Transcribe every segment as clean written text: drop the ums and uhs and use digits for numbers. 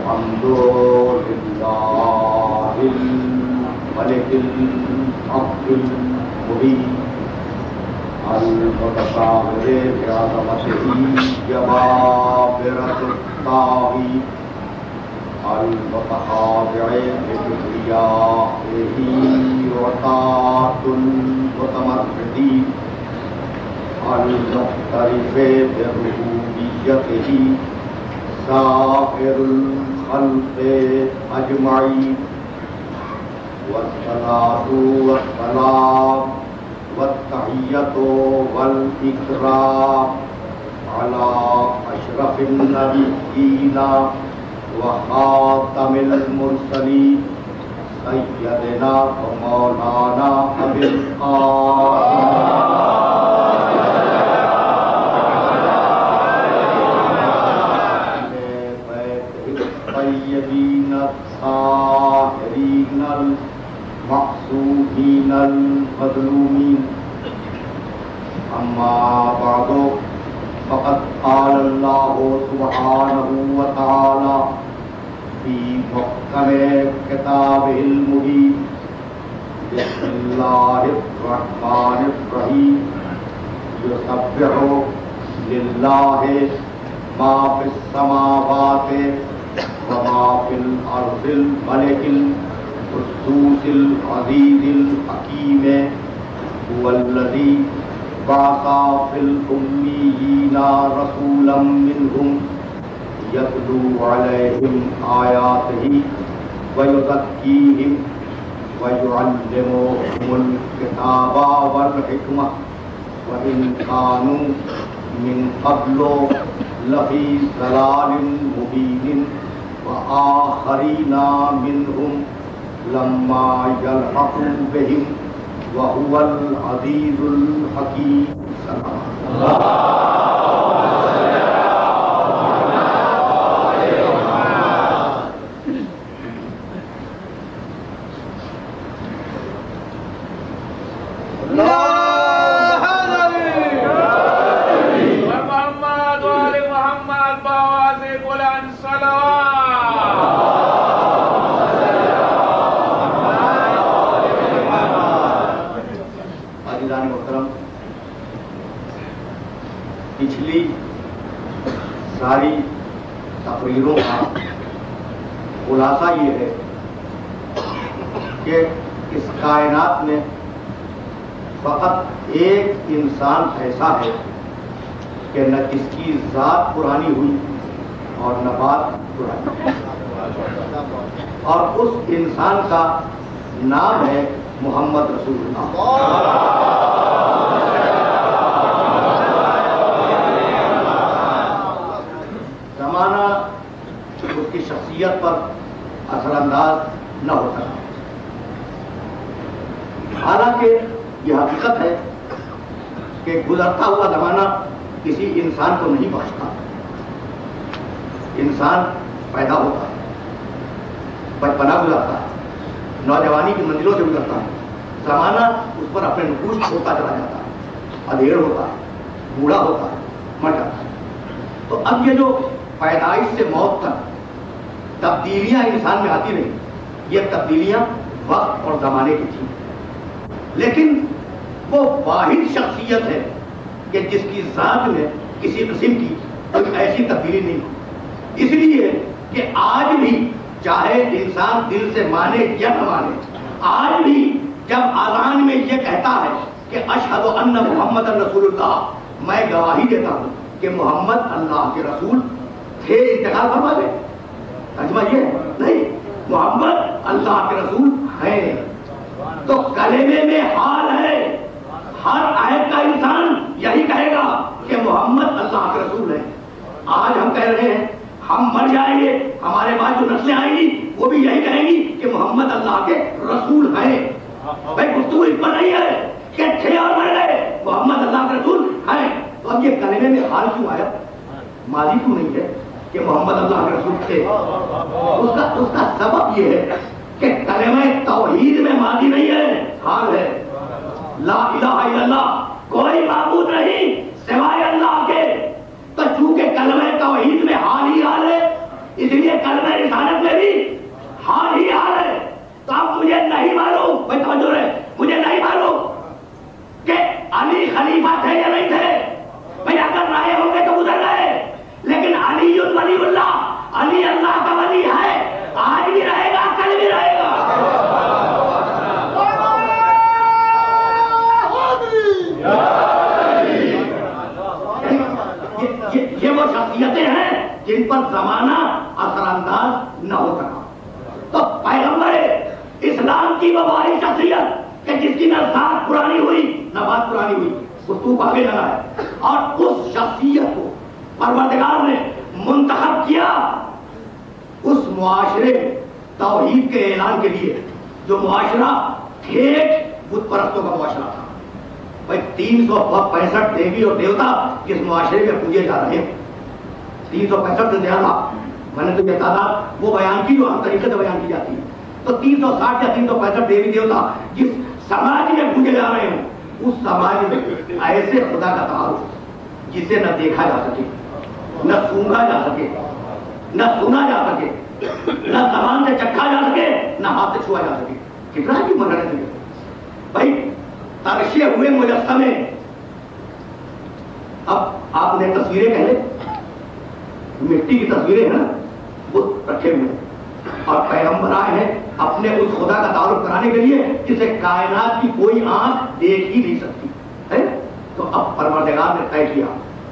الحمد لله الملك الحق المبين المتصاغر بعظمته جبابرة الطاغين المتخاضع بكبريائه وطاعة المتمردين المعترف بربوبيته سائر الخلق أجمعين والصلاة والسلام والتحية والإكرام على أشرف النبيين وخاتم المرسلين سيدنا ومولانا أبي القاسم الطيبين الطاهرين المعصومين المظلومين. أما بعد فقد قال الله سبحانه وتعالى في محكم كتابه المبين بسم الله الرحمن الرحيم يسبح لله ما في السماوات وما في الأرض الملك القدوس العزيز الحكيم هو الذي بعث في الأميين رسولا منهم يتلو عليهم آياته ويزكيهم ويعلمهم الكتاب والحكمة وإن كانوا من قبل لفي ضلال مبين وآخرين منهم لما يلحقوا بهم وهو العزيز الحكيم. پچھلی ساری تقریروں کا خلاصہ یہ ہے کہ اس کائنات میں فقط ایک انسان ایسا ہے کہ نہ کس کی ذات پرانی ہوئی اور نہ بات پرانی، اور اس انسان کا نام ہے محمد رسول اللہ. زمانہ اس کی شخصیت پر اثر انداز نہ ہو سکا، حالانکہ یہ حقیقت ہے کہ گزرتا ہوا زمانہ کسی انسان کو نہیں بخشتا. انسان پیدا ہوتا ہے، بچپنا گزرتا ہے، نوجوانی کی منزلوں سے گزرتا ہے، زمانہ اس پر اپنے نقوش چھوڑتا چلا جاتا ہے، ادھیڑ ہوتا ہے، بوڑھا ہوتا ہے، مر جاتا ہے. تو اب یہ جو پیدائش سے موت تک تبدیلیاں انسان میں آتی رہی، یہ تبدیلیاں وقت اور زمانے کی تھیں، لیکن وہ واحد شخصیت ہے کہ جس کی ذات میں کسی قسم کی کوئی ایسی تبدیلی نہیں. اس لیے کہ آج بھی چاہے انسان دل سے مانے یا نہ مانے، آج بھی جب اذان میں یہ کہتا ہے کہ اشہد ان محمد رسول اللہ، میں گواہی دیتا ہوں کہ محمد اللہ کے رسول تھے، انتقال فرما گئے، ترجمہ یہ نہیں، محمد اللہ کے رسول ہیں. تو کلمے میں حال ہے، ہر عہد کا انسان یہی کہے گا کہ محمد اللہ کے رسول ہیں. آج ہم کہہ رہے ہیں ہم مر جائیں گے، ہمارے بعد جو نسلیں آئیں گی وہ بھی یہی کہیں گی کہ محمد اللہ کے رسول ہیں. بھائی گفتگو اس پر نہیں ہے کہ تھے اور مر گئے، محمد اللہ کے رسول ہیں. تو اب یہ کلمے میں حال کیوں آیا، ماضی کیوں نہیں ہے کہ محمد اللہ کے رسول تھے؟ اس کا سبب یہ ہے کہ کلمہ توحید میں ماضی نہیں ہے، حال ہے. لا الہ الا اللہ، کوئی معبود نہیں سوائے اللہ کے. تو چونکہ کلمہ توحید میں حال ہی حال ہے، اس لیے کلمہ رسالت اثر انداز نہ ہو سکا. تو پیغمبر اسلام کی وہ بھاری شخصیت کہ جس کی نہ ذات پرانی ہوئی نہ بات پرانی ہوئی، گفتگو آگے لگا ہے، اور اس شخصیت کو پروردگار نے منتخب کیا اس معاشرے توحید کے اعلان کے لیے جو معاشرہ ٹھیک بت پرستوں کا معاشرہ تھا. بھائی 365 دیوی اور دیوتا اس معاشرے میں پوجے جا رہے ہیں. 365 سے زیادہ، میں نے تو یہ تعداد وہ بیان کی جو ہم طریقے سے بیان کی جاتی ہے. تو 360 یا 365 دیوی دیوتا جس سماج میں پوجے جا رہے ہیں، اس سماج میں ایسے خدا کا تعارف جسے نہ دیکھا جا سکے، نہ سونگا جا سکے، نہ سنا جا سکے، نہ زبان سے چکھا جا سکے، نہ ہاتھ سے چھوا جا سکے. کتنا کی منع ہے بھائی. ترشے ہوئے مجسمے، اب آپ نے تصویریں کہہ لیں، مٹی کی تصویریں ہیں نا وہ رکھے ہوئے، اور پیغمبر آئے ہیں اپنے اس خدا کا تعارف کرانے کے لیے جسے کائنات کی کوئی آنکھ دیکھ ہی نہیں سکتی ہے. تو اب پروردگار نے طے کیا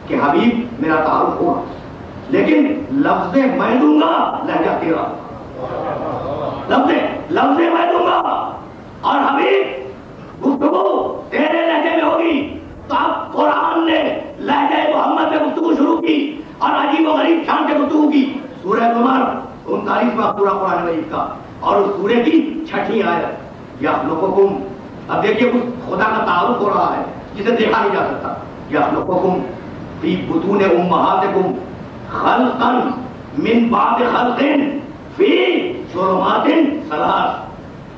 کہ حبیب میرا تعارف ہوگا، لیکن لفظ میں دوں گا، لہجہ تیرا. لفظ میں دوں گا اور حبیب گفتگو تیرے لہجے میں ہوگی. تو اب قرآن نے لہجہ محمد میں گفتگو شروع کی اور عجیب و غریب شان سے گفتگو کی. سورہ زمر 39واں سورہ قرآن مجید کا، اور اس سورے کی 6ٹھی آیت یخلقکم. اب دیکھیے اس خدا کا تعارف ہو رہا ہے جسے دیکھا نہیں جا سکتا. یخلقکم فی بطون امہاتکم خلقا من بعد خلق فی ظلمات ثلاث.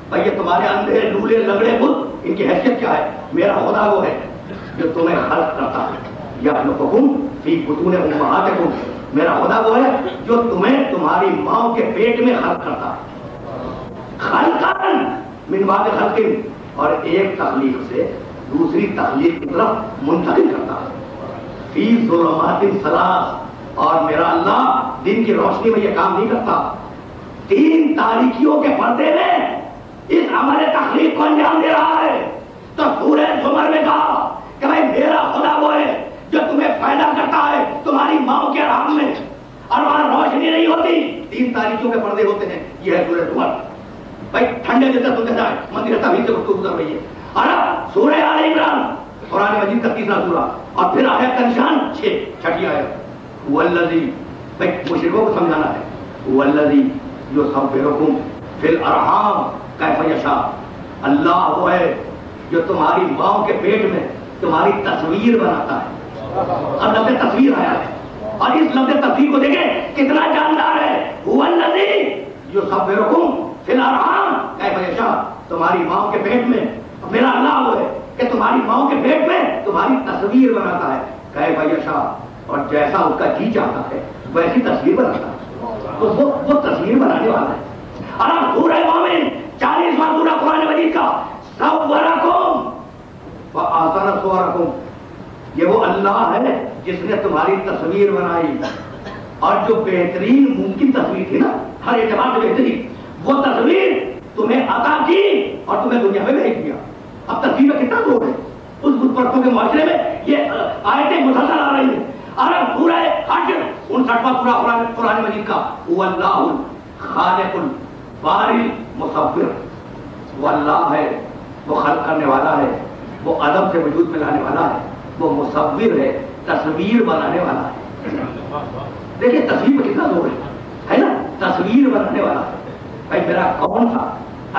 بھائی یہ تمہارے اندھے لولے لگڑے بت، ان کی حیثیت کیا ہے؟ میرا خدا وہ ہے جو تمہیں خلق کرتا ہے. یخلقکم فی بطون امہاتکم، میرا خدا وہ ہے جو تمہیں تمہاری ماں کے پیٹ میں خلق کرتا ہے. خلقا من بعد خلق، اور ایک تخلیق سے دوسری تخلیق کی طرف منتقل کرتا ہے. فی ظلمات ثلاث، اور میرا اللہ دن کی روشنی میں یہ کام نہیں کرتا. 3 تاریکیوں کے پردے میں اس عمل تخلیق کو انجام دے رہا ہے. تو سورہ زمر میں کہا کہ بھائی میرا خدا وہ ہے جو تمہیں پیدا کرتا ہے تمہاری ماں کے رحم میں، اور وہاں روشنی نہیں ہوتی، 3 تاریکیوں کے پردے ہوتے ہیں. یہ ہے سورہ زمر. بھائی ٹھنڈے دل سے سنتے جائے، مندر تبھی سے گفتگو گزر رہی ہے. اور اب سورہ آل عمران قرآن مجید کا 3واں سورہ، اور پھر آیت کا نشان 6ٹھی آیت والذی. بھائی مشرکوں کو سمجھانا ہے. والذی یصورکم فی الارحام کیف یشاء. اللہ وہ ہے جو تمہاری ماں کے پیٹ میں تمہاری تصویر بناتا ہے. اب لفظ تصویر آیا ہے، اور اس لفظ تصویر کو دیکھیں کتنا جاندار ہے. والذی یصورکم فی الارحام کیف یشاء. تمہاری ماں کے پیٹ میں میرا اللہ وہ ہے کہ تمہاری ماں کے پیٹ میں تمہاری تصویر بناتا ہے. کیف یشاء، اور جیسا اس کا جی چاہتا ہے ویسی تصویر بناتا ہے. تو وہ تصویر بنانے والا ہے. اور اب سورہ مومن 40واں سورہ قرآن مجید کا صورکم فاحسن صورکم. یہ وہ اللہ ہے جس نے تمہاری تصویر بنائی، اور جو بہترین ممکن تصویر تھی نا، ہر اعتبار سے بہترین، وہ تصویر تمہیں عطا کی اور تمہیں دنیا میں بھیج دیا. اب تصویر میں کتنا زور ہے اس بت پرستوں کے معاشرے میں. یہ آیتیں مسلسل آ رہی ہیں. اور اب سورہ حشر 59واں سورہ قرآن مجید کا هو اللہ الخالق الباری المصور. وہ اللہ ہے، وہ خلق کرنے والا ہے، وہ عدم سے وجود میں لانے والا ہے، وہ مصور ہے، تصویر بنانے والا ہے. دیکھیں تصویر میں کتنا زور ہے نا، تصویر بنانے والا ہے. بھائی میرا کون سا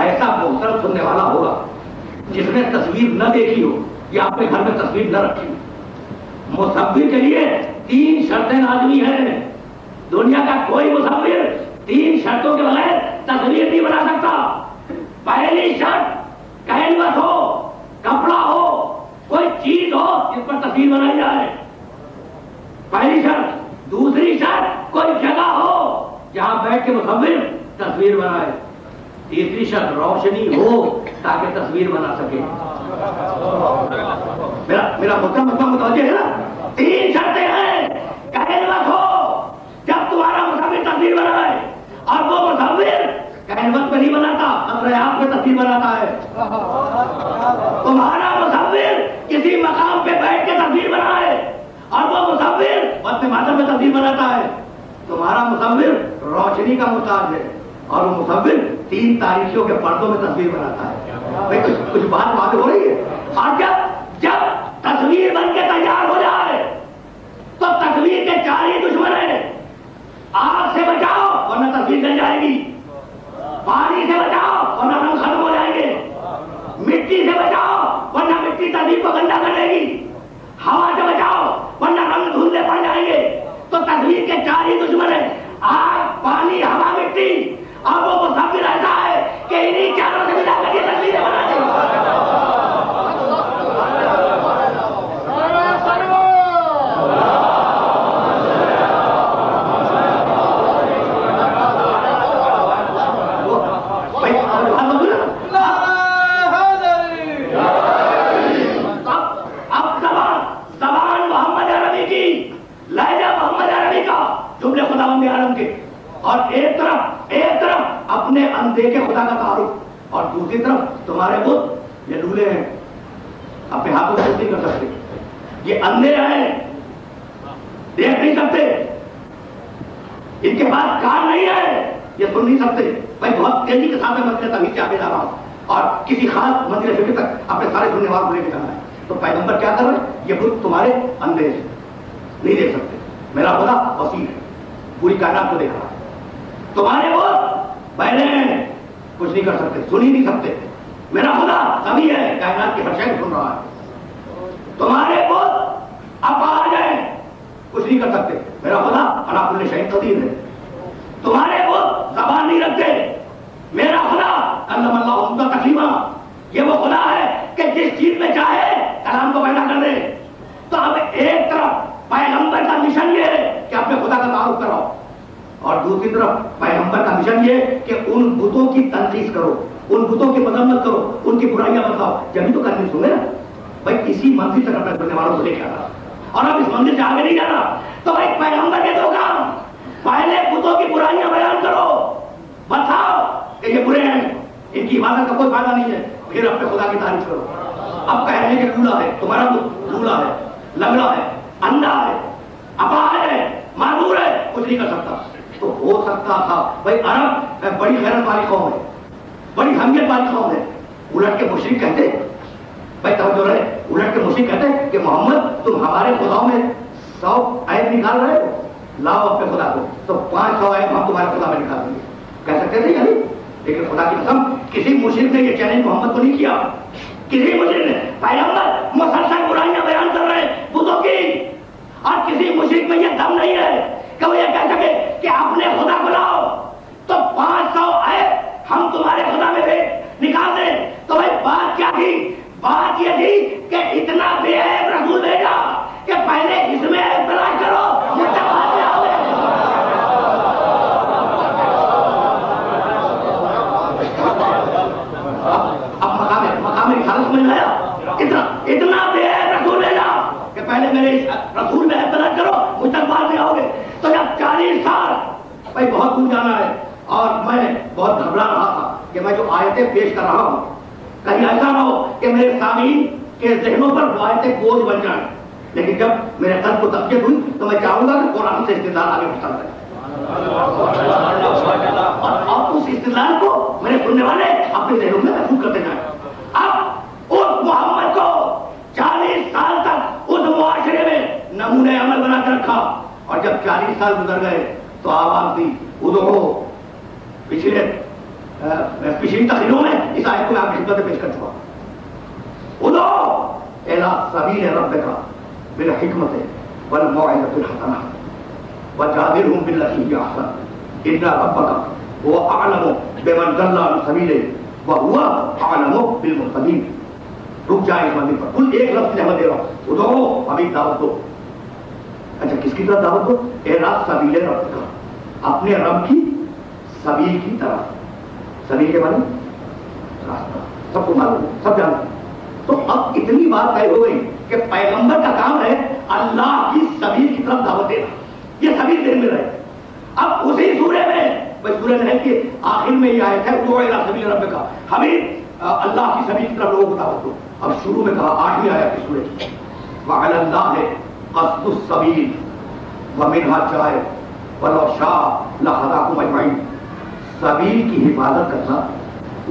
ایسا محترم سننے والا ہوگا جس نے تصویر نہ دیکھی ہو یا اپنے گھر میں تصویر نہ رکھی ہو؟ مصور کے لیے 3 شرطیں لازمی ہیں. دنیا کا کوئی مصور 3 شرطوں کے بغیر تصویر نہیں بنا سکتا. پہلی شرط کینوس ہو، کپڑا ہو، کوئی چیز ہو جس پر تصویر بنائی جائے، پہلی شرط. دوسری شرط کوئی جگہ ہو جہاں بیٹھ کے مصور تصویر بنائے. تیسری شرط روشنی ہو تاکہ تصویر بنا سکے. میرا متوجہ ہے نا. 3 شرطیں ہیں. کینوس ہو جب تمہارا مصور تصویر بنائے، اور وہ مصور کینوس پہ نہیں بناتا، اپنے آپ پہ تصویر بناتا ہے. تمہارا مصور کسی مقام پہ بیٹھ کے تصویر بنائے، اور وہ مصور وقت ماتم میں تصویر بناتا ہے. تمہارا مصور روشنی کا محتاج ہے اور وہ مصور 3 تاریخیوں کے پردوں میں تصویر بناتا ہے. بھائی کچھ بات واضح ہو رہی ہے. اور جب تصویر بن کے تیار ہو جائے تو تصویر کے 4 ہی دشمن ہیں. آگ سے بچاؤ ورنہ تصویر جل جائے گی, پانی سے بچاؤ ورنہ رنگ ختم ہو جائیں گے, مٹی سے بچاؤ ورنہ مٹی تصویر کو گندا کر دے گی, ہوا سے بچاؤ ورنہ رنگ دھندلے پڑ جائیں گے. تو تصویر کے 4 ہی دشمن ہیں, آگ, پانی, ہوا, مٹی. اور وہ مصور ایسا ہے کہ انہیں چاروں سے ملا کر یہ تصویریں بناتے ہیں. اور ایک طرف اپنے اندیکھے خدا کا تعارف, اور دوسری طرف تمہارے بت یہ لولے ہیں, اپنے ہاتھوں سے نہیں کر سکتے, یہ اندھے ہیں, دیکھ نہیں سکتے, ان کے پاس کان نہیں ہے, یہ سن نہیں سکتے. میں بہت تیزی کے ساتھ مسئلے تبھی سے آگے جا رہا ہوں اور کسی خاص منزل فکر تک اپنے سارے سننے والوں کو لے کے جانا ہے. تو پیغمبر کیا کر رہے ہیں, یہ بت تمہارے اندھے ہیں, نہیں دیکھ سکتے. میرا خدا وسیع ہے, پوری کائنات کو دیکھ رہا ہے. تمہارے وہ پہلے کچھ نہیں کر سکتے, سن ہی نہیں سکتے. میرا خدا سبھی ہے, کائنات کی ہر شے سن رہا ہے. تمہارے وہ اپاہج ہیں, کچھ نہیں کر سکتے. میرا خدا علی کل شیء قدیر ہے. تمہارے وہ زبان نہیں رکھتے. میرا خدا کلم اللہ عمدہ تکلیمہ, یہ وہ خدا ہے کہ جس چیز میں چاہے کلام کو پیدا کر دے. تو اب ایک طرف پیغمبر کا مشن یہ ہے کہ اپنے خدا کا تعارف کراؤ, اور دوسری طرف پیغمبر کا مشن یہ کہ ان بتوں کی تنقید کرو, ان بتوں کی مذمت کرو, ان کی برائیاں بتاؤ. جبھی تو کرنی سنے نا بھائی, اسی منزل تک اپنے سننے والوں کو لے کے آنا, اور اب اس منزل سے آگے نہیں جانا. تو بھائی پیغمبر کے 2 کام, پہلے بتوں کی برائیاں بیان کرو, بتاؤ کہ یہ برے ہیں, ان کی عبادت کا کوئی فائدہ نہیں ہے, پھر اپنے خدا کی تعریف کرو. اب کہنے کہ لولا ہے, تمہارا لولا ہے, لنگڑا ہے, اندھا ہے, اپاہج ہے, معذور ہے, کچھ نہیں کر سکتا. تو ہو سکتا تھا بھائی عرب بڑی غیرت والی قوم ہے, بڑی حمیت والی قوم ہے. الٹ کے مشرک کہتے, بھائی توجہ رہے, الٹ کے مشرک کہتے کہ محمد تم ہمارے خداؤں میں 100 عیب نکال رہے ہو, لاؤ اپنے خدا کو, تو 500 عیب ہم تمہارے خدا میں نکال دیں گے. کہہ سکتے تھے یعنی, لیکن خدا کی قسم کسی مشرک نے یہ چیلنج محمد کو نہیں کیا. کسی مشرک نے, پیغمبر مسلسل برائیاں بیان کر رہے بتوں کی, اور کسی مشرک میں یہ دم نہیں ہے کہ وہ یہ کہہ سکے کہ اپنے خدا کو لاؤ تو 500 عیب ہم تمہارے خدا میں سے نکال دیں. تو بھائی بات کیا تھی؟ بات یہ تھی کہ اتنا بے عیب رسول بھیجا کہ پہلے اس میں عیب تلاش کرو, مجھ سے بات میں آؤ. اب مقام رسالت میں لایا, اتنا بے عیب رسول بھیجا کہ پہلے میرے رسول میں عیب تلاش کرو, مجھ تک بات میں آؤ گے. تو جب 40 سال بھائی بہت دور جانا ہے, اور میں بہت گھبرا رہا تھا کہ میں جو آیتیں پیش کر رہا ہوں کہیں ایسا نہ ہو کہ میرے سامعین کے ذہنوں پر وہ آیتیں بوجھ بن جائیں. لیکن جب میرے قلب کو تسکیت ہوئی تو میں چاہوں گا کہ قرآن سے استدلال آگے بڑھتا رہے, اور اس استدلال کو میرے سننے والے اپنے ذہنوں میں محفوظ کرتے جائیں. اب اس محمد کو 40 سال تک اس معاشرے میں نمونہ عمل بنا کے رکھا, اور جب 40 سال گزر گئے تو آواز دی ادعو. پچھلی تقریروں میں اس آیت کو میں آپ کی خدمت میں پیش کر چکا. ادعو الی سبیل ربک بالحکمت والموعظۃ الحسنہ وجادلهم بالتي هي احسن ان ربک هو اعلم بمن ضل عن سبیلہ وهو اعلم بالمهتدین. رک جائیں اس منزل پر, کل ایک لفظ میں دے رہا ہوں, ادعو, ابھی دعوت دو. اچھا کس کی طرف دعوت دو؟ الی سبیل ربک, اپنے رب کی سبیل کی طرف. سبیل کے معنی راستہ, سب کو معلوم, سب جانتے ہیں. تو اب اتنی بات طے ہو گئی کہ پیغمبر کا کام ہے اللہ کی سبیل کی طرف دعوت دینا, یہ سبیل دین میں رہے. اب اسی سورے میں, سورہ نحل کے آخر میں یہ آیت ہے ادعو الی سبیل ربک, ہمیں اللہ کی سبیل کی طرف لوگوں کو دعوت دو. اب شروع میں کہا 8ویں آیت کی سورہ کی وعلی اللہ قصد السبیل ومنها جائر وَلَوْ شَاءَ لَهَدَاكُمْ أَجْمَعِينَ. سبیل کی حفاظت کرنا،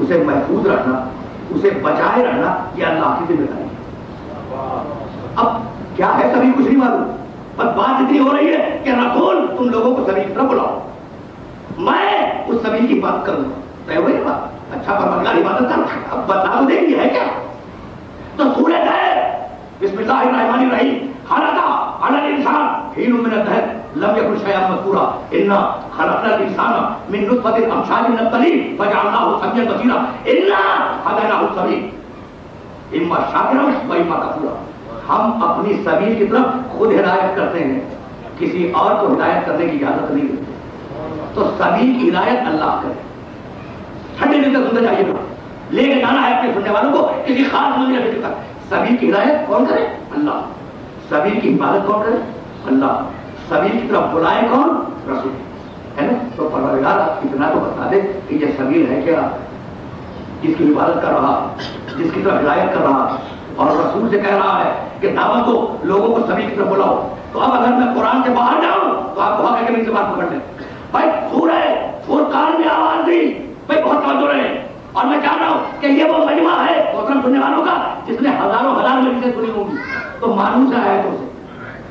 اسے محفوظ رکھنا، اسے بچائے رکھنا، یہ اللہ کی ذمہ داری ہے. اب کیا ہے سبیل کچھ نہیں معلوم، بس بات اتنی ہو رہی ہے کہ رسول تم لوگوں کو سبیل کی طرف بلاؤ، میں اس سبیل کی بات کروں گا. طے ہوئی بات. اچھا پروردگار عبادت کر، اب بتا دیں گے ہے کیا. تو سورہ ہے بسم اللہ الرحمن الرحیم. خلق علی الانسان حین من الدہر لم یکن شیئا مذکورا انا خلقنا الانسان من نطفۃ امشاج نبتلیہ فجعلناہ سمیعا بصیرا انا ہدیناہ السبیل اما شاکرا و اما کفورا. ہم اپنی سبیل کی طرف خود ہدایت کرتے ہیں، کسی اور کو ہدایت کرنے کی اجازت نہیں دیتے. تو سبیل کی ہدایت اللہ کرے. ٹھنڈے دل سے سننا چاہیے گا، لے کے جانا ہے اپنے سننے والوں کو کسی خاص منزل کی طرف. سبیل کی ہدایت کون کرے؟ اللہ. سبیل کی حفاظت کون کرے؟ اللہ. سبیل کی طرف بلائے کون؟ رسول ہے نا. تو پروردگار اتنا تو بتا دے کہ یہ سبیل ہے کیا، جس کی حفاظت کر رہا، جس کی طرف ہدایت کر رہا، اور رسول سے کہہ رہا ہے کہ دعوت دو، لوگوں کو سبیل کی طرف بلاؤ. تو اب اگر میں قرآن سے باہر جاؤں تو آپ وہاں کہہ کے میری سے بات پکڑ لیں. بھائی سورہ فرقان میں آواز دی، بھائی بہت توجہ رہے. اور میں چاہ رہا ہوں کہ یہ وہ مجمع ہے محترم سننے والوں کا جس نے ہزاروں ہزار مجلسیں سنی ہوں گی، تو معلوم سے آیتوں سے،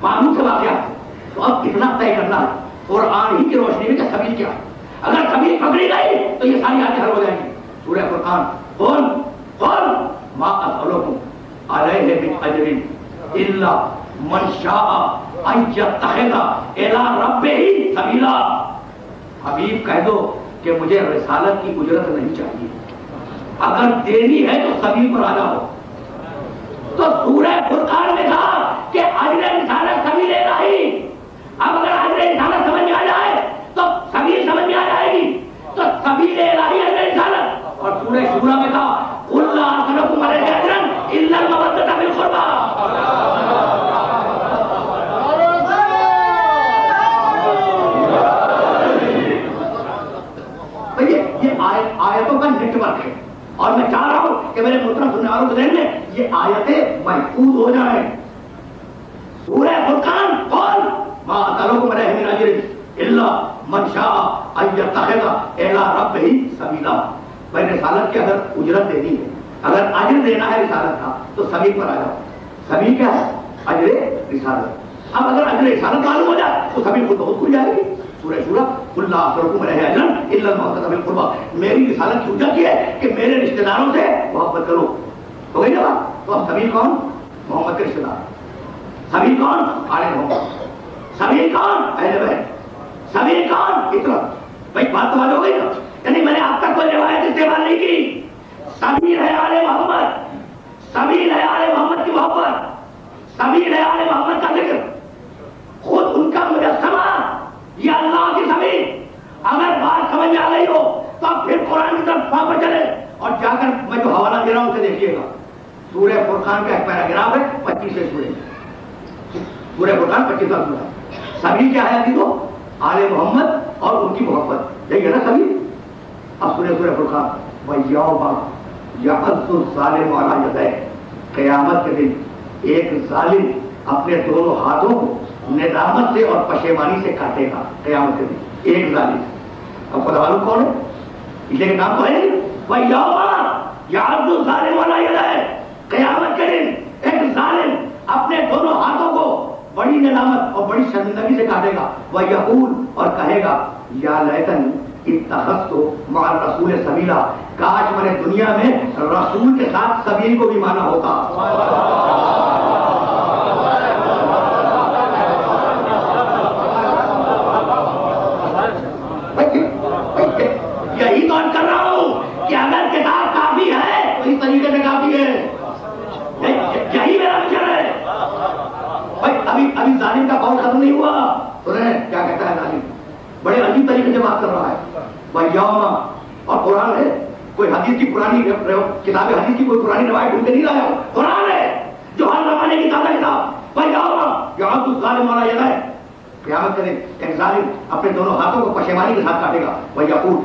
معلوم سے واقعات. تو اب اتنا طے کرنا ہے قرآن ہی کی روشنی میں کہ سبیل کیا ہے. اگر سبیل پکڑی گئی تو یہ ساری آیتیں حل ہو جائیں گی. سورہ فرقان قل ما اسألکم علیہ من اجر الا من شاء ان یتخذ الی ربہ سبیلا. حبیب کہہ دو کہ مجھے رسالت کی اجرت نہیں چاہیے، اگر دینی ہے تو سبیل پر آ جاؤ. تو سورہ فرقان میں تھا کہ اجر رسالت سبیل الہی. اب اگر اجر رسالت سمجھ میں آ جائے تو سبیل سمجھ میں آ جائے گی. تو سبیل الہی اجر رسالت. اور سورہ شورى میں تھا قل لا اسألكم علیہ اجرا الا المودۃ فی القربى. آیتوں کا نیٹ ورک ہے، اور میں چاہ رہا ہوں کہ میرے محترم سننے والوں کے ذہن میں یہ آیتیں محفوظ ہو جائیں. سورہ فرقان قل ما اسألکم علیہ من اجر الا من شاء ان یتخذ الی ربہ سبیلا. بھائی رسالت کی اگر اجرت دینی ہے، اگر اجر دینا ہے رسالت کا تو سبیل پر آ جاؤ. سبیل کیا ہے؟ اجر رسالت. اب اگر اجر رسالت معلوم ہو جائے تو سبیل خود بہت کھل جائے گی. سورہ شورى قل لا اسألكم علیہ اجرا الا المودۃ فی القربى. میری رسالت کی حجت یہ ہے کہ میرے رشتہ داروں سے محبت کرو. ہو گئی نا بات. تو اب سبیل کون؟ محمد کے رشتہ دار. سبیل کون؟ آل محمد. سبیل کون؟ اہل بیت. سبیل کون؟ اطلاع. بھائی بات تو ہو گئی نا. یعنی میں نے اب تک کوئی روایت استعمال نہیں کی. سبیل ہے آل محمد، سبیل ہے آل محمد کی محبت، سبیل ہے آل محمد کا ذکر، خود ان کا مجسمہ، یہ اللہ کی سبیل. اگر بات سمجھ میں آ گئی ہو تو اب پھر قرآن کی طرف واپس چلے اور جا کر میں جو حوالہ دے رہا ہوں اسے دیکھیے گا. سورہ فرقان کا ایک پیراگراف ہے 25 سورہ. سورہ فرقان 25 سورہ. سبیل کیا ہے ابھی تو؟ آل محمد اور ان کی محبت. یہی ہے نا سبیل. اب سورہ فرقان وَيَوْمَ يَعَضُّ الظَّالِمُ عَلَىٰ يَدَيْهِ. قیامت کے دن ایک ظالم اپنے دونوں ہاتھوں کو ندامت سے اور پشیمانی سے کاٹے گا. قیامت کے دن ایک ظالم. اب خدا معلوم کون ہے؟ اس لیے نام تو ہے نہیں. وَيَوْمَ يَعَضُّ الظَّالِمُ عَلَىٰ يَدَيْهِ. قیامت کے دن ایک ظالم اپنے دونوں ہاتھوں کو بڑی ندامت اور بڑی شرمندگی سے کاٹے گا. وَيَقُولُ. اور کہے گا یا لیتنی اتخذت مع الرسول سبیلا. کاش میں نے دنیا میں رسول کے ساتھ سبیل کو بھی مانا ہوتا. یہی تو کر رہا ہوں کہ اگر کتاب کافی ہے تو اس طریقے سے کافی ہے. یہی میرا مشن ہے. ابھی ظالم کا قول ختم نہیں ہوا. سنیں کیا کہتا ہے ظالم. بڑے عجیب طریقے سے بات کر رہا ہے. یوم. اور قرآن ہے. کوئی حدیث کی پرانی کتاب حدیث کی کوئی پرانی روایت ڈھونڈ کے نہیں لایا. قرآن ہے جو ہر زمانے کی تازہ کتاب. یوم تو ظالم والا یہ ہے. قیامت کرے ایک ظالم اپنے دونوں ہاتھوں کو پشیمانی کے ساتھ کاٹے گا. وہ یقول.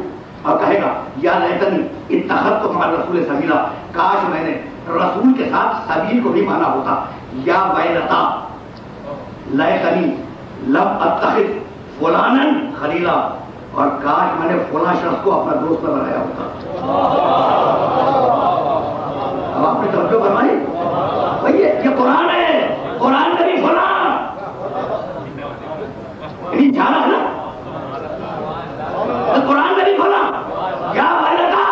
اور کہے گا یا لیتنی اتخذت مع الرسول سبیلا. کاش میں نے رسول کے ساتھ سبیل کو بھی مانا ہوتا. یا ویلتا لیتنی لم اتخذ فلانن خلیلا، اور کاش میں نے فلاں شخص کو اپنا دوست نہ بنایا ہوتا۔ اب آپ نے توجہ فرمائی؟ بھائی یہ قرآن ہے، قرآن کا بھی فلاں جانا ہے نا، قرآن کا بھی فلاں یا ویلتا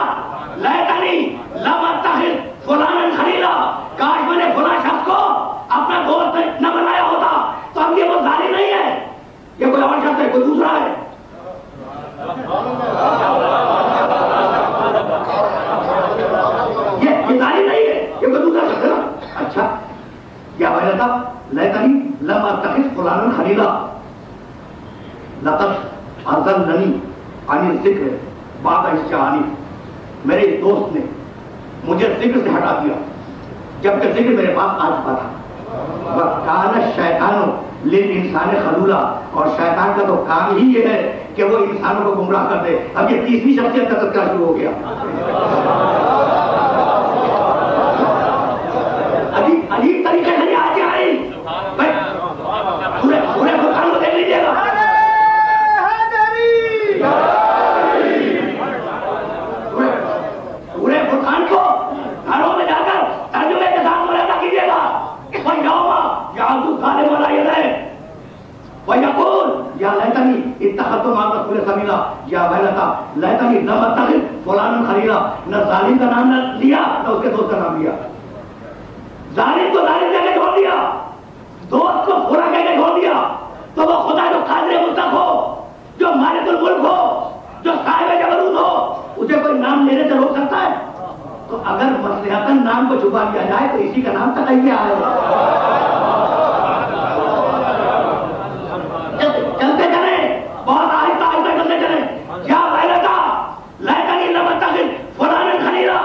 لیتنی لم اتخذ فلانا خلیلا، کاش میں نے فلاں شخص کو اپنا دوست نہ بنایا ہوتا۔ تو اب یہ وہ ظالم نہیں ہے، یہ کوئی اور شخص ہے، کوئی دوسرا ہے۔ یہ ظالم نہیں ہے، یہ کوئی دوسرا شخص ہے نا۔ اچھا، یا ویلتا لیتنی لم اتخذ فلانا خلیلا لقد اضلنی عن الذکر بعد اذ جاءنی، میرے دوست نے مجھے ذکر سے ہٹا دیا جبکہ ذکر میرے پاس آ چکا تھا۔ وَكَانَ الشَّيْطَانُ لِلْإِنسَانِ خَذُولًا، اور شیطان کا تو کام ہی یہ ہے کہ وہ انسانوں کو گمراہ کر دے۔ اب یہ تیسری شخصیت کا تذکرہ شروع ہو گیا۔ عجیب طریقے سے آج آ رہی پورے قرآن کو دیکھ لیجیے گا۔ پورے قرآن کو گھروں میں جا کر ترجمے کے ساتھ مراجعہ کیجیے گا۔ وَيَوْمَ يَعَضُّ الظَّالِمُ عَلَىٰ يَدَيْهِ وَيَقُولُ يَا لَيْتَنِي اتَّخَذْتُ مَعَ الرَّسُولِ سَبِيلًا، یا ویلتا لیتنی لم اتخذ فلانا خلیلا، نہ ظالم کا نام نہ لیا نہ اس کے دوست کا نام لیا۔ ظالم کو ظالم کہہ کے چھوڑ دیا، دوست کو برا کہہ کے چھوڑ دیا، تو وہ خدا جو قادر مطلق ہو، جو مالک الملک ہو، جو صاحب جبروت ہو، اسے کوئی نام لینے سے روک سکتا ہے؟ تو اگر مصلحتاً نام کو چھپا لیا جائے تو اسی کا نام تقیہ ہے۔ چلتے چلیں، بہت آہستہ آہستہ چلتے چلیں۔ یا ویلتا لیتنی لم اتخذ فلانا خلیلا،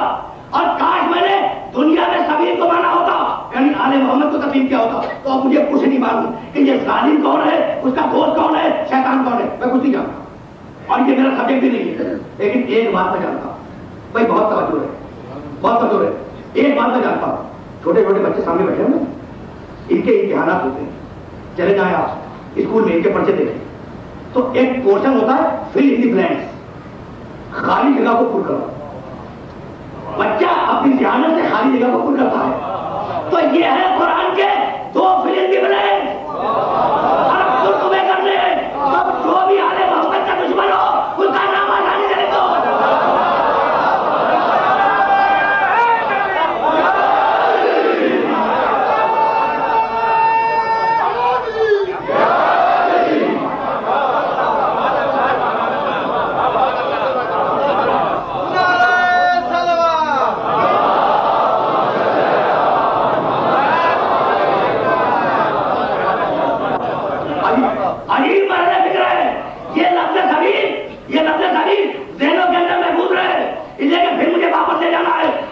اور کاش میں نے دنیا میں سبیل کو مانا ہوتا، یعنی آل محمد کو تسلیم کیا ہوتا، تو اب مجھے کچھ نہیں معلوم کہ یہ ظالم کون ہے، اس کا دوست کون ہے، شیطان کون ہے، میں کچھ نہیں جانتا، اور یہ میرا سبجیکٹ بھی نہیں ہے۔ لیکن ایک بات میں جانتا ہوں، بھائی بہت توجہ ہے، بہت توجہ ہے، ایک بات میں جانتا ہوں، چھوٹے چھوٹے بچے سامنے بیٹھے ہیں، ان کے امتحانات ہوتے ہیں، چلے جائیں آپ اسکول میں ان کے پرچے دیکھیں تو ایک پورشن ہوتا ہے فل ان دی بلینکس، خالی جگہ کو پر کرو۔ بچہ اپنی ذہانت سے خالی جگہ کو پر کرتا ہے، تو یہ ہے قرآن کے دو فل ان دی بلینکس، اور تمہیں کرنے اب جو بھی آل محمد کا دشمن ہو اس کا نام آسانی سے لکھو۔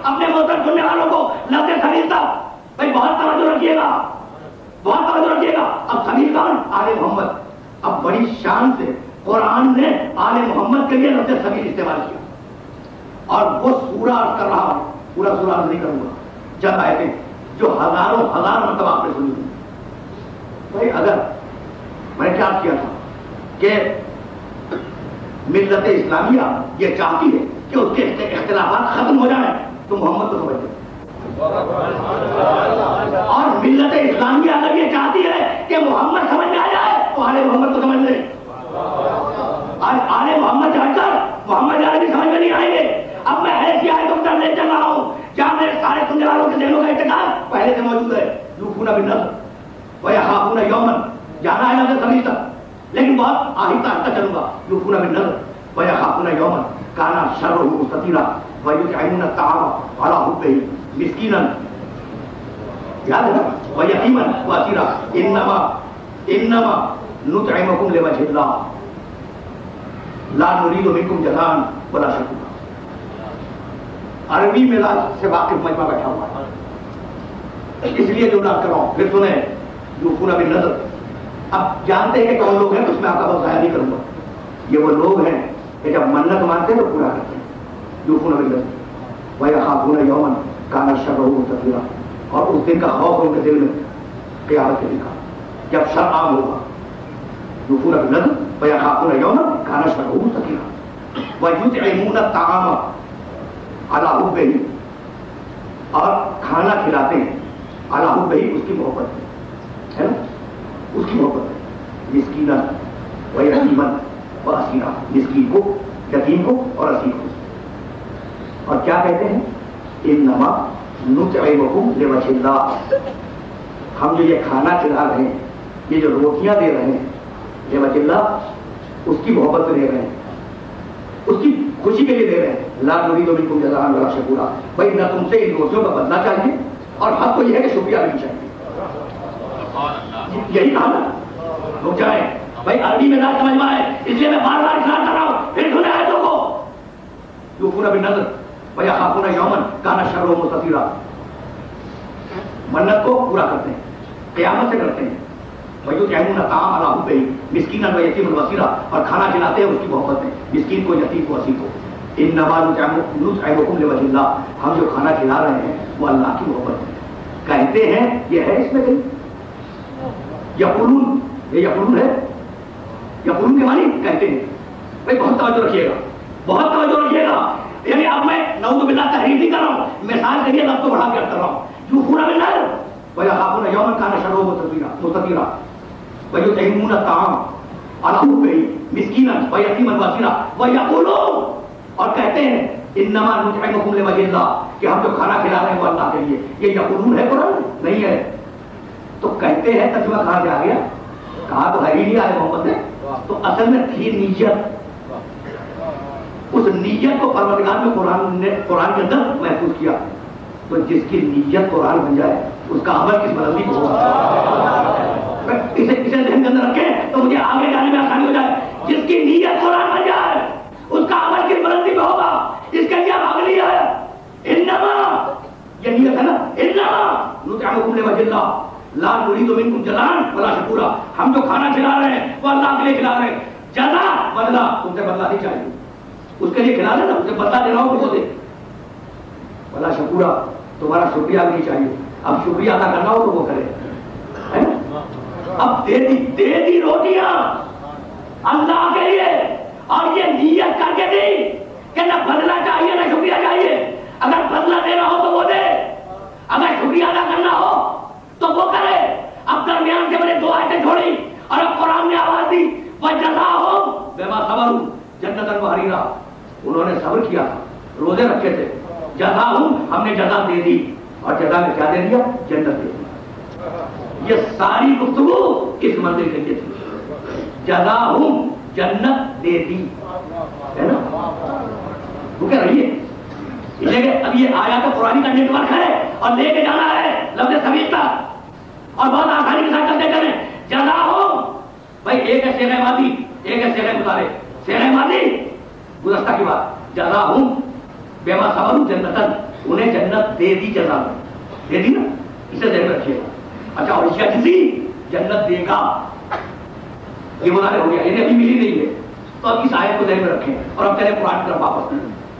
اپنے محترم سننے والوں کو لفظ سبیل تھا، بھائی بہت توجہ رکھیے گا، بہت توجہ رکھیے گا۔ اب سبیل کون؟ آل محمد۔ اب بڑی شان سے قرآن نے آل محمد کے لیے لفظ سبیل استعمال کیا، اور وہ سورہ عرض کر رہا ہوں، پورا سورہ عرض نہیں کروں گا، چند آیتیں جو ہزاروں ہزار مرتبہ آپ نے سنی۔ بھائی اگر میں نے کیا کیا تھا کہ ملت اسلامیہ یہ چاہتی ہے کہ اس کے اختلافات ختم ہو جائیں تو محمد کو سمجھ لیں، اور ملت اسلامیہ اگر یہ چاہتی ہے کہ محمد سمجھ میں آ جائے تو آل محمد کو سمجھ لیں۔ آل محمد ہٹ کر محمد عربی سمجھ میں نہیں آئیں گے۔ اب میں ایسی آیتوں پر لے چل رہا ہوں جہاں میرے سارے سننے والوں کے ذہنوں کا ارتکاب پہلے سے موجود ہے۔ یوفون بالنذر ویخافون یوما، جانا ہے لفظ سبیل تک لیکن بہت آہستہ آہستہ چلوں گا۔ یوفون بالنذر ویخافون یوما کان شرہ مستطیرا ویطعمون الطعام علی حبہ مسکینا، یاد ہے نا، ویتیما واسیرا، انما نطعمکم لوجہ اللہ لا نرید منکم جزاء ولا شکورا۔ عربی میراث سے واقف مجمع بیٹھا ہوا ہے، اس لیے جو بات کر رہا ہوں۔ پھر سنیں یوفون بالنذر، اب جانتے ہیں کہ کون لوگ ہیں، اس میں آپ کا بہت ضائع نہیں کروں گا۔ یہ وہ لوگ ہیں کہ جب منت مانتے ہیں تو پورا کرتے ہیں۔ یوفون بالنذر ویخافون یوما کان شرہ مستطیرا، اور اس دن کا خوف ان کے دل میں قیامت کے دن کا، جب شر عام ہوگا۔ یوفون بالنذر وَيَخَافُونَ يَوْمًا كَانَ شَرُّهُ مُسْتَطِيرًا وَيُطْعِمُونَ الطَّعَامَ عَلَىٰ حُبِّهِ اور کھانا کھلاتے ہیں عَلَىٰ حُبِّهِ اس کی محبت میں ہے نا اس کی محبت میں مسکینا وَيَتِیمًا وَأَسِیرًا مسکین کو یتیم کو اور اسیر کو اور کیا کہتے ہیں انما نطعمکم لوجہ اللہ ہم جو یہ کھانا کھلا رہے ہیں یہ جو روٹیاں دے رہے ہیں لوجہ اللہ اس کی محبت سے دے رہے ہیں اس کی خوشی کے لیے دے رہے ہیں لا نريد منکم جزاء ولا شکورا بھائی نہ تم سے ان روٹیوں کا بدلہ چاہیے اور حق کو یہ ہے کہ شکریہ بھی چاہیے یہی کہا نا رک جائیں بھائی عربی میں نہ سمجھ میں آئے اس لیے میں بار بار اصرار کر رہا ہوں پھر سنیں آیتوں کو یوفون بالنذر وَيَخَافُونَ يَوْمًا كَانَ شَرُّهُ مُسْتَطِیرًا منت کو پورا کرتے ہیں قیامت سے کرتے ہیں وَيُطْعِمُونَ الطَّعَامَ عَلَىٰ حُبِّهِ مِسْکِینًا وَيَتِیمًا وَأَسِیرًا اور کھانا کھلاتے ہیں اس کی محبت میں مسکین کو یتیم کو اسیر کو انما نطعمکم لوجہ اللہ ہم جو کھانا کھلا رہے ہیں وہ اللہ کی محبت میں کہتے ہیں یہ ہے اس میں کہیں یقولون یہ یقولون ہے یقولون کے معنی کہتے ہیں بھائی بہت توجہ رکھیے گا بہت توجہ رکھیے گا یعنی اب میں نعوذ باللہ تحریر نہیں کر رہا ہوں مثال کے لیے لفظ کو بڑھا کے کر رہا ہوں یوفون بالنذر وَيَخَافُونَ يَوْمًا كَانَ شَرُّهُ مُسْتَطِیرًا وَيُطْعِمُونَ الطَّعَامَ عَلَىٰ حُبِّهِ مِسْکِینًا وَيَتِیمًا وَأَسِیرًا وَيَقُولُونَ اور کہتے ہیں انما نطعمکم لوجہ اللہ کہ ہم جو کھانا کھلا رہے ہیں وہ اللہ کے لیے یہ یقولون ہے قرآن نہیں ہے تو کہتے ہیں ترجمہ کہاں سے آ گیا کہا تو ہے ہی نہیں آئے محمد نے تو اصل میں تھی نیت اس نیت کو پروردگار میں قرآن کے اندر محفوظ کیا تو جس کی نیت قرآن بن جائے اس کا عمل کس بلندی کو ہوگا اسے ذہن کے اندر رکھیں تو مجھے آگے جانے میں آسانی ہو جائے جس کی نیت قرآن بن جائے اس کا عمل کس بلندی پہ ہوگا اس کے لیے اگلی ہے انما یہ نیت ہے نا انما نطعمکم لوجہ اللہ لا نريد منکم جزاء ولا شکورا ہم جو کھانا کھلا رہے ہیں وہ اللہ کے لیے کھلا رہے ہیں جزا بدلہ تم سے بدلہ نہیں چاہیے اس کے لیے کھلا رہے نا اسے بدلہ دے رہا ہوں کو دے ولا شکورا تمہارا شکریہ بھی نہیں چاہیے اب شکریہ ادا کرنا ہو تو وہ کرے اب دے دی روٹیاں اللہ کے لیے اور یہ نیت کر کے دی کہ نہ بدلہ چاہیے نہ شکریہ چاہیے اگر بدلہ دینا ہو تو وہ دے اگر شکریہ ادا کرنا ہو تو وہ کرے اب درمیان سے میں نے 2 آیتیں چھوڑی اور اب قرآن نے آواز دی وَجَزَاهُمْ بِمَا صَبَرُوا جَنَّةً وَحَرِيرًا انہوں نے صبر کیا روزے رکھے تھے جزاہم ہم نے جزا دے دی اور جزا میں کیا دے دیا جنت دے دی یہ ساری گفتگو کس منزل کے لیے تھی جزاہم جنت دے دی ہے نا وہ کہہ رہی ہے اب یہ آیات قرآن کا نیٹ ورک ہے اور لے کے جانا ہے لفظ سبیل تک اور بہت آسانی کے ساتھ چلتے چلیں جزاہم بھائی ایک ہے صیغہ ماضی ایک ہے صیغہ مضارع صیغہ ماضی گزشتہ کی بات جزاہم بما صبروا جنتاً انہیں جنت دے دی جزا دے دی نا اسے ذہن میں رکھیے گا اچھا اور یجزی جنت دے گا یہ مضارع ہو گیا انہیں ابھی ملی نہیں ہے تو اب اس آیت کو ذہن میں رکھیں اور اب چلیں قرآن کی طرف واپس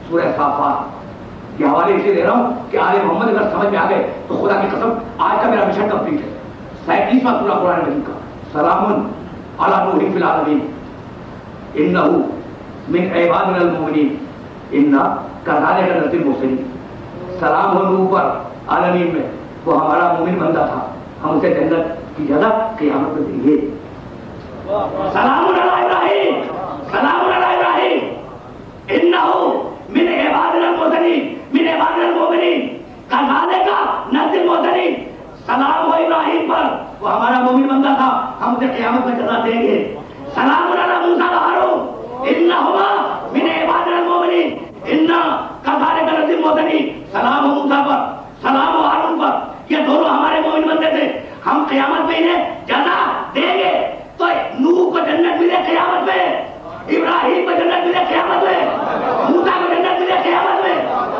سورہ صافات یہ حوالے اسے دے رہا ہوں کہ آل محمد اگر سمجھ میں آ گئے تو خدا کی قسم آج کا میرا مشن کمپلیٹ ہے 37واں سورہ قرآن مجید کا سلام علی نوح فی العالمین انہ من عبادنا المؤمنین انا کذالک نجزی المحسنین سلام ہو نوح پر عالمین میں وہ ہمارا مومن بندہ تھا ہم اسے جنت کی جزا قیامت میں دیں گے سلام علی ابراہیم سلام علی ابراہیم انہ من عبادنا المحسنین من عبادنا المؤمنین کذالک نجزی المحسنین سلام ہو ابراہیم پر وہ ہمارا مومن بندہ تھا ہم اسے قیامت میں جزا دیں گے سلام علی موسیٰ و ہارون انہما من عبادنا المؤمنین انا کذالک نجزی المحسنین سلام ہو موسیٰ پر سلام ہو ہارون پر یہ دونوں ہمارے مومن بندے تھے ہم قیامت میں انہیں جزا دیں گے تو نوح کو جنت ملے قیامت میں ابراہیم کو جنت ملے قیامت میں موسیٰ کو جنت ملے قیامت میں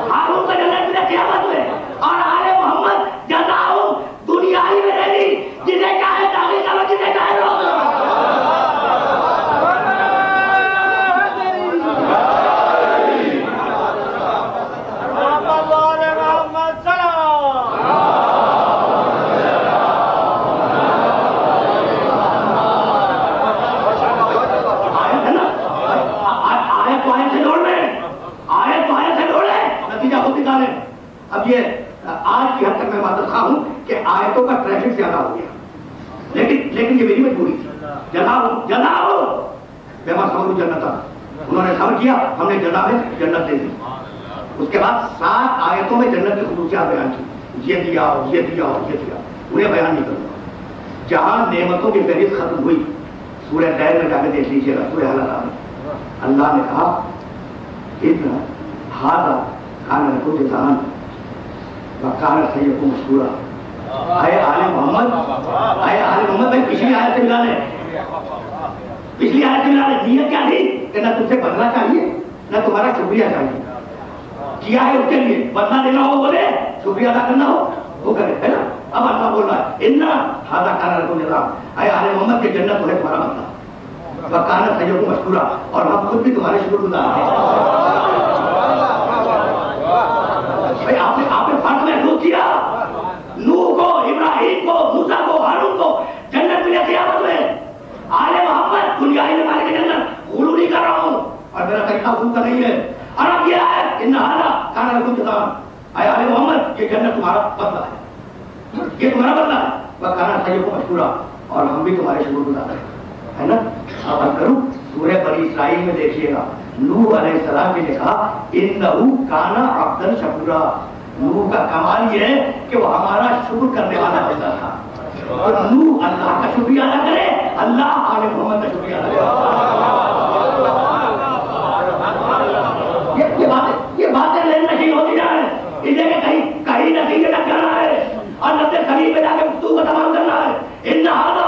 ہارون کو جنت ملے قیامت میں اور آل محمد جزاؤں دنیا ہی میں رہی جسے چاہے داخل کرو جسے چاہے روک اب یہ آج کی حد تک میں معذرت خواہ ہوں کہ آیتوں کا ٹریفک زیادہ ہو گیا، لیکن یہ میری مجبوری تھی. جلاؤ بے مصور جنت، انہوں نے صبر کیا، ہم نے جزا میں جنت دے دی. اس کے بعد 7 آیتوں میں جنت کی خصوصیات بیان کی، یہ دیا اور یہ دیا اور یہ دیا، انہیں بیان نہیں کروں گا. جہاں نعمتوں کی فہرست ختم ہوئی، سورہ طیر میں جا کے دیکھ لیجیے گا، سورہ حلقہ میں اللہ نے کہا اتنا ہارا کان رکھو جزان کان سیدکم مشکورا. اے آل محمد میں پچھلی آیت سے ملا لیں، پچھلی آیت سے ملا لیں. نیت کیا تھی کہ نہ تم سے بدلہ چاہیے نہ تمہارا شکریہ چاہیے. کیا ہے اس کے لیے بدلہ دینا ہو بولے، شکریہ ادا کرنا ہو وہ کرے، ہے نا. اب اللہ بول رہا ہے انا ہذا کان لکم جزاء، اے آل محمد کی جنت تو ہے تمہارا بدلہ، وکان سیدکم مشکورا، اور ہم خود بھی تمہارے شکر گزار ہیں. بھائی آپ نے فرق محسوس کیا؟ نوح کو، ابراہیم کو، موسیٰ کو، ہارون کو جنت ملے قیامت میں. آل محمد دنیا ہی میں مالک جنت، غلو نہیں کر رہا ہوں اور میرا طریقہ غلو کا نہیں ہے. اور اب یہ ہے ان ھذا کان لکم جزاء، اے آل محمد یہ جنت تمہارا بدلہ ہے، یہ تمہارا بدلہ ہے، وکان سیدکم مشکورا، اور ہم بھی تمہارے شکر گزار ہیں، ہے نا. اب ہم کروں سورہ بنی اسرائیل میں دیکھیے گا، نوح علیہ السلام نے کہا انہ کان عبدا شکورا. نوح کا کمال یہ ہے کہ وہ ہمارا شکر کرنے والا بندہ تھا. اور نوح اللہ کا شکریہ ادا کرے، اللہ آل محمد کا شکریہ ادا کرے. یہ باتیں لین نہیں ہوتی جائے، اس لیے کہ کہیں نتیجے تک جانا ہے اور نبی کریم میں جا کے گفتگو کو تمام کرنا ہے. ان ھذا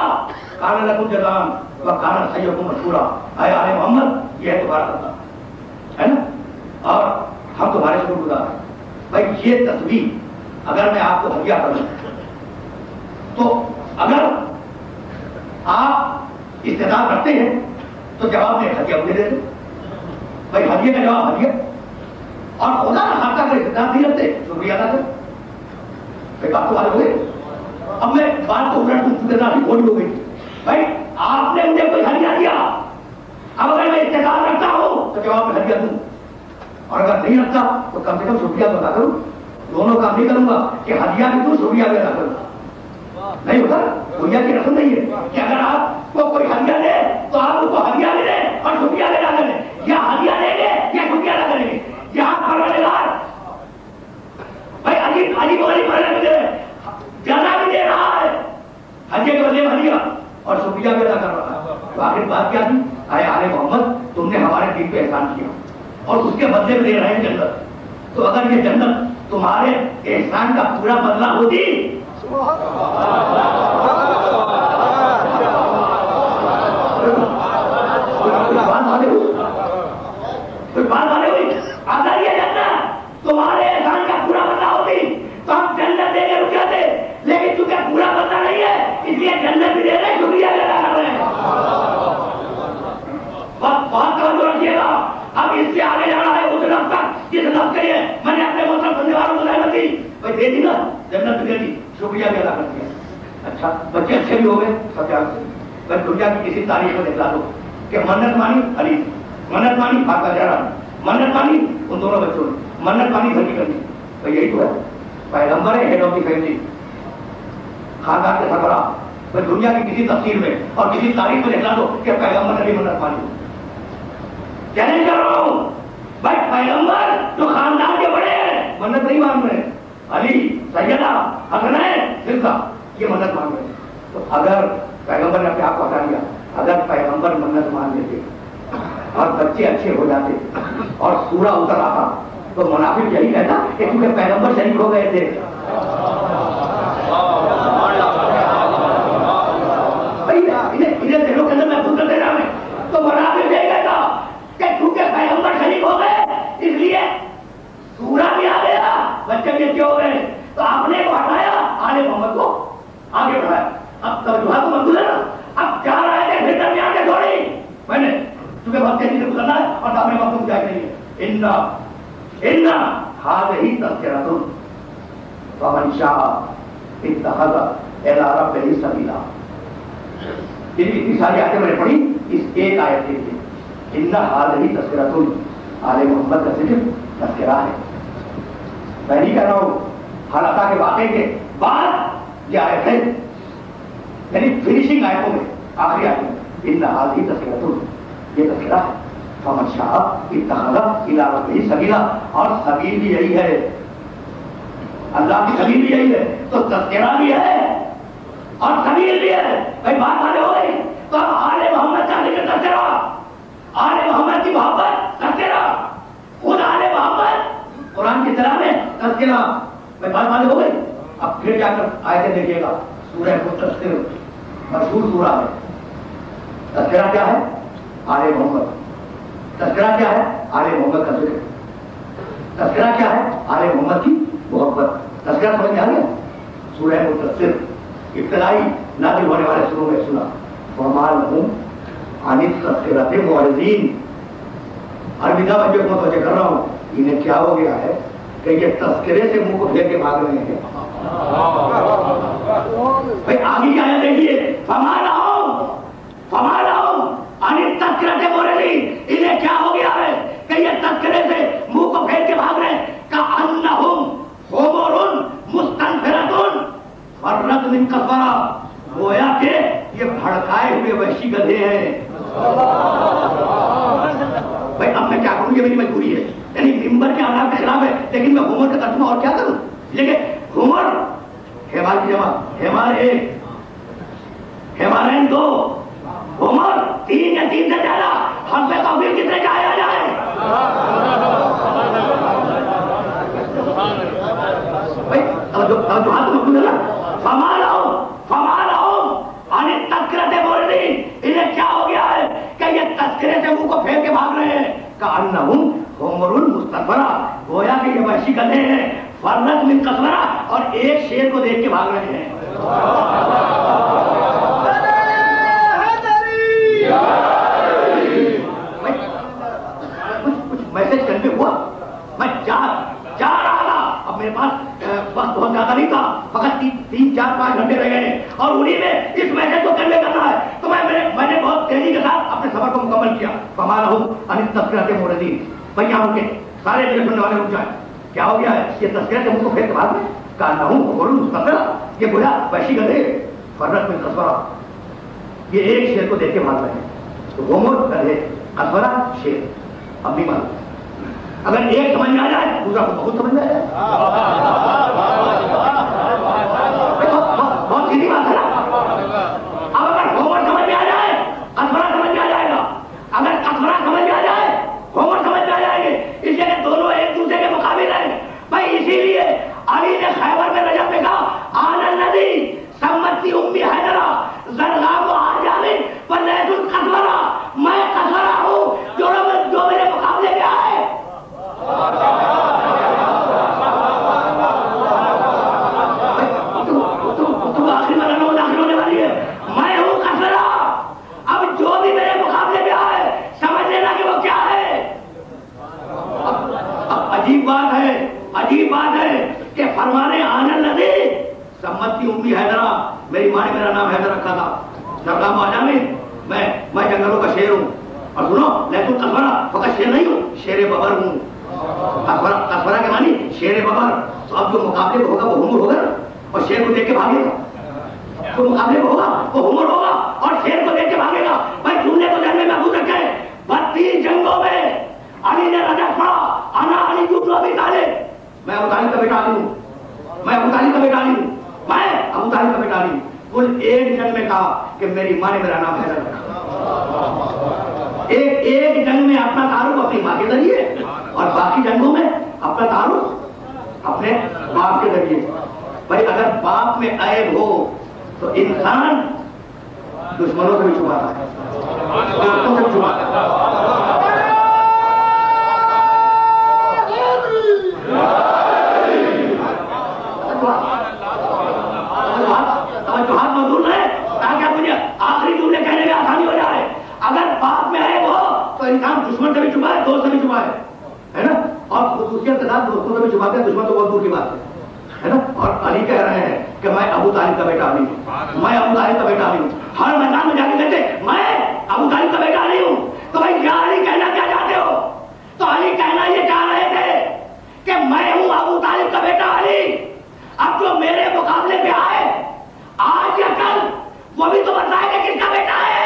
کان لکم جزاء وکان سیدکم مشکورا، اے آل محمد یہ ہے تمہارا بدلہ، ہے نا، اور ہم تمہارے شکر گزار ہیں. بھائی یہ تصویر اگر میں آپ کو ہدیہ کروں تو اگر آپ استعداد رکھتے ہیں تو جواب میں ہدیہ مجھے دے دیں. بھائی ہدیے کا جواب ہدیہ، اور خدا نہ خاصہ اگر استعداد نہیں رکھتے شکریہ ادا کریں. بھائی بات تو ہو گئی. اب میں بات کو الٹ دوں چونکہ کافی بولی ہو گئی. بھائی آپ نے مجھے کوئی ہدیہ دیا، اب اگر میں استعداد رکھتا ہوں تو جواب میں ہدیہ دوں، اور اگر نہیں رکھتا تو کم سے کم شکریہ تو ادا کروں. دونوں کام نہیں کروں گا کہ ہدیہ بھی دوں شکریہ بھی ادا کروں. نہیں ہوتا، دنیا کی رسم نہیں ہے کہ اگر آپ کو کوئی ہدیہ دے تو آپ اس کو ہدیہ بھی دیں اور شکریہ بھی ادا کریں، یا ہدیہ دیں گے یا شکریہ ادا کریں گے. یہاں پروردگار بھائی عجیب بھی دے جزا بھی دے رہا ہے، ہدیہ کے بدلے ہدیہ اور شکریہ بھی ادا کر رہا ہے. تو آخر بات کیا تھی؟ اے آل محمد تم نے ہمارے دین پہ احسان کیا اور اس کے بدلے میں دے رہے ہیں جنت. تو اگر یہ جنت تمہارے احسان کا پورا بدلہ ہوتی بات والے ہوئی، اگر یہ جنت تمہارے احسان کا پورا بدلہ ہوتی تو ہم جنت دے کے رک جاتے، لیکن چونکہ پورا بدلہ نہیں ہے اس لیے جنت بھی دے رہے ہیں، شکریہ بھی ادا کر رہے ہیں. بہت توجہ رکھیے گا. اب اس سے آگے جانا ہے اس لفظ تک جس لفظ کے لیے میں نے اپنے محترم سننے والوں کو رحمت دی. بھائی دے دی نا جنت بھی دے دی، شکریہ بھی ادا کر دیا. اچھا بچے اچھے بھی ہو گئے سب جان سے. بھائی دنیا کی کسی تاریخ میں دکھلا دو کہ منت مانی علی، منت مانی بھاگا جا رہا، منت مانی ان دونوں بچوں نے، منت مانی گھر کی کرنی. تو یہی تو ہے پیغمبر ہے، ہیڈ آف دی فیملی، خاندان کے سربراہ. بھائی دنیا کی کسی تفسیر میں اور کسی تاریخ میں دکھلا دو کہ پیغمبر علی منت مانی. چیلنج کر رہا ہوں بھائی پیغمبر جو خاندان کے بڑے ہیں منت نہیں مان رہے، علی، سیدہ، حسنین، سلسلہ یہ منت مان رہے. تو اگر پیغمبر نے اپنے آپ کو ہٹا لیا، اگر پیغمبر منت مان لیتے اور بچے اچھے ہو جاتے اور سورہ اتر آتا تو منافق یہی کہتا کہ کیونکہ پیغمبر شریک ہو گئے تھے. انہیں دلوں کے اندر محفوظ کر دینا میں تو منافق یہی کہتا کہ کیونکہ پیغمبر شریک ہو گئے اس لیے سورہ بھی آ گیا، بچے بھی اچھے ہو گئے. تو آپ نے کو ہٹایا، آل محمد کو آگے بڑھایا. اب توجہ تو منظور ہے نا. اب کیا رہے تھے پھر درمیان کے چھوڑی میں نے کیونکہ بہت تیزی سے گزرنا ہے اور سامنے وقت مجھے نہیں ہے. ان هذه تذکرۃ فمن شاء اتخذ الی ربہ سبیلا. اتنی ساری آیتیں میں نے پڑھی، اس ایک آیت دیکھیے ان هذه تذکرۃ، آل محمد کا صرف تذکرہ ہے. میں نہیں کہہ رہا ہوں، حالات کے واقعے کے بعد یہ آیت ہے، یعنی فنیشنگ آیتوں میں، آخری آیتوں میں، ان هذه تذکرۃ، یہ تذکرہ ہے، فمن شاء اتخذ الی ربہ سبیلا، اور سبیل بھی یہی ہے، اللہ کی سبیل بھی یہی ہے، تو تذکرہ بھی ہے اور سبیل بھی ہے۔ بھائی بات آنے ہو گئی، تو اب آل محمد کا ذکر تذکرہ، آل محمد کی محبت تذکرہ، خود آل محمد قرآن کی طرح میں تذکرہ۔ بھائی بات آنے ہو گئی، اب پھر جا کر آیتیں دیکھیے گا، سورہ مدثر مشہور سورہ ہے، تذکرہ کیا ہے؟ آل محمد۔ تذکرہ کیا ہے؟ آل محمد کا ذکر۔ تذکرہ کیا ہے؟ آل محمد کی محبت۔ تذکرہ سمجھ میں آ گیا؟ سورہ مدثر ابتدائی نازل ہونے والے سوروں میں سنا، وَمَا لَهُمْ عَنِ التَّذْكِرَةِ مُعْرِضِينَ۔ الوداع بچوں کو متوجہ کر رہا ہوں، انہیں کیا ہو گیا ہے کہ یہ تذکرے سے منہ کو پھیر کے بھاگ رہے ہیں۔ بھائی آگے کیا ہے دیکھیے، فَمَا لَهُمْ عَنِ التَّذْكِرَةِ مُعْرِضِينَ، انہیں کیا ہو گیا ہے کہ یہ تذکرے سے منہ کو پھیر کے بھاگ رہے ہیں، كَأَنَّهُمْ حُمُرٌ مُسْتَنفِرَةٌ فرت من قصورہ، گویا کہ یہ بھڑکائے ہوئے وحشی گدھے ہیں۔ بھائی اب میں کیا کروں، یہ میری مجبوری ہے، یعنی ممبر کے آداب کے خلاف ہے، لیکن میں ہومر کا ترجمہ اور کیا کروں؟ لیکن ہومر حمار کی جمع، حمار ایک، حمارین دو، ہومر تین یا تین سے زیادہ، ہم پہ تعبیر کتنے کا آیا جائے؟ بھائی جو ہاتھ مقبول ہے نا، فَمَا لَهُمْ عَنِ التَّذْكِرَةِ مُعْرِضِينَ، انہیں کیا ہو گیا ہے کہ یہ تذکرے سے منہ کو پھیر کے بھاگ رہے ہیں، كَأَنَّهُمْ حُمُرٌ مُسْتَنفِرَةٌ، گویا کہ یہ وحشی گدھے ہیں، فرت من قصورہ، اور ایک شیر کو دیکھ کے بھاگ رہے ہیں۔ کچھ میسج کنوے ہوا؟ میں جا رہا تھا، اب میرے پاس وقت بہت زیادہ نہیں تھا، فقط 3-4-5 گھنٹے رہ گئے، اور انہی میں اس میسج کو کنوے کرنا ہے، تو میں نے بہت تیزی کے ساتھ اپنے سفر کو مکمل کیا۔ فَمَا لَهُمْ عَنِ التَّذْكِرَةِ مُعْرِضِينَ، بھائی یہاں ہو کے سارے میرے سننے والے رک جائیں، کیا ہو گیا ہے؟ یہ تذکرہ سے منہ کو پھیر کے بھاگ میں، كَأَنَّهُمْ حُمُرٌ مُسْتَنفِرَةٌ، یہ گویا وحشی گدھے، فرت من قصورہ، یہ ایک شیر کو دیکھ کے بھاگ رہے ہیں، تو حمر گدھے، قصورہ شیر۔ اب بھی معلوم اگر ایک سمجھ میں آ جائے دوسرا کو بہت سمجھ میں آ جائے، بہت سیدھی بات ہے نا۔ اب اگر ہومر سمجھ میں آ جائے قصورہ سمجھ میں آ جائے گا، اگر قصورہ سمجھ میں آ جائے ہومر سمجھ میں آ جائیں گے، اس لیے کہ دونوں ایک دوسرے کے مقابل ہیں۔ بھائی اسی لیے علی نے خیبر میں رجب میں کہا آن الذی سمتی امی حیدرہ زرغام آجامن فلیس القصورہ، میں قصورہ ہوں جو میرے مقابلے میں آئے۔ تو آخری مرحلہ داخل ہونے والی ہے، میں ہوں قصورہ، اب جو بھی میرے مقابلے میں آئے سمجھ لینا کہ وہ کیا ہے۔ اب عجیب بات ہے کہ فرمانے آن الذی سمتی امی حیدرہ، میری ماں نے میرا نام حیدر رکھا تھا، زرغام آجامن، میں جنگلوں کا شیر ہوں، اور سنو لیس القصورہ، فقط شیر نہیں ہوں، شیر ببر ہوں۔ قصورہ کے معنی شیر ببر، تو اب جو مقابلے میں ہوگا وہ ہومر ہوگا، اور شیر کو دیکھ کے بھاگے گا، جو مقابلے میں ہوگا وہ ہومر ہوگا اور شیر کو دیکھ کے بھاگے گا۔ بھائی تم نے تو ذہن میں محفوظ رکھا ہے 32 جنگوں میں علی نے رجب پڑھا، انا علی بن ابی طالب، میں ابو طالب کا بیٹا علی ہوں، میں ابو طالب کا بیٹا علی ہوں، میں ابو طالب کا بیٹا علی ہوں۔ کل ایک جنگ میں کہا کہ میری ماں نے میرا نام حیدر رکھا، ایک جنگ میں اپنا تعارف اپنی ماں کے ذریعے، اور باقی جنگوں میں اپنا تعارف اپنے باپ کے ذریعے۔ بھائی اگر باپ میں عیب ہو تو انسان دشمنوں سے بھی چھپاتا ہے، دوستوں سے بھی چھپاتا ہے۔ توجہات موجود ہے تاکہ مجھے آخری جملے کہنے میں آسانی ہو جائے۔ اگر باپ میں عیب ہو تو انسان دشمن سے بھی چھپائے، دوست سے بھی چھپائے، ہے نا، اور خصوصیت کے ساتھ دوستوں سے بھی چھپاتے ہیں، دشمن تو بہت دور کی بات ہے نا۔ اور علی کہہ رہے ہیں کہ میں ابو طالب کا بیٹا علی ہوں، میں ابو طالب کا بیٹا علی ہوں۔ ہر میدان میں جا کے کہتے میں ابو طالب کا بیٹا علی ہوں، تو بھائی کیا علی کہنا کیا چاہتے ہو؟ تو علی کہنا یہ چاہ رہے تھے کہ میں ہوں ابو طالب کا وہ بھی تو بتائے کہ کس کا بیٹا ہے.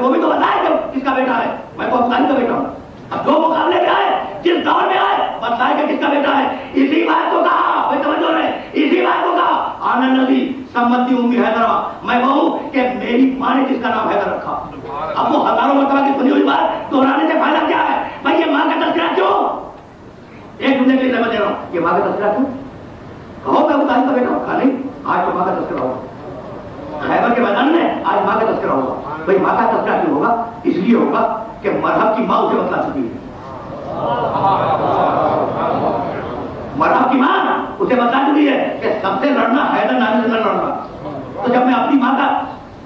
وہ بھی تو بتائے کہ کس کا بیٹا ہے. میں تو افغان کا بیٹا ہوں. اب جو مقابلے میں آئے, جس دور میں آئے, بتائے کہ کس کا بیٹا ہے. اسی بات کو کہا, کوئی توجہ نہیں, اسی بات کو کہا آنا نبی سمتی امی حیدرہ, میں وہ ہوں کہ میری ماں نے جس کا نام حیدر رکھا. اب وہ ہزاروں مرتبہ کی سنی ہوئی بات دہرانے سے فائدہ کیا ہے بھائی؟ یہ ماں کا تذکرہ کیوں؟ ایک جملے کے لیے سمجھ رہا ہوں, یہ ماں کا تذکرہ کیوں؟ کہو میں ابو طالب کا بیٹا ہوں. کہا نہیں, آج تو ماں کا تذکرہ ہوگا. خیبر کے میدان میں آج ماں کا تذکرہ ہوگا. بھائی ماں کا تذکرہ کیوں ہوگا؟ اس لیے ہوگا کہ مرحب کی ماں اسے بتلا چکی ہے. مرحب کی ماں اسے بتلا چکی ہے کہ سب سے لڑنا حیدر نامی سے نہ لڑنا. تو جب میں اپنی ماں کا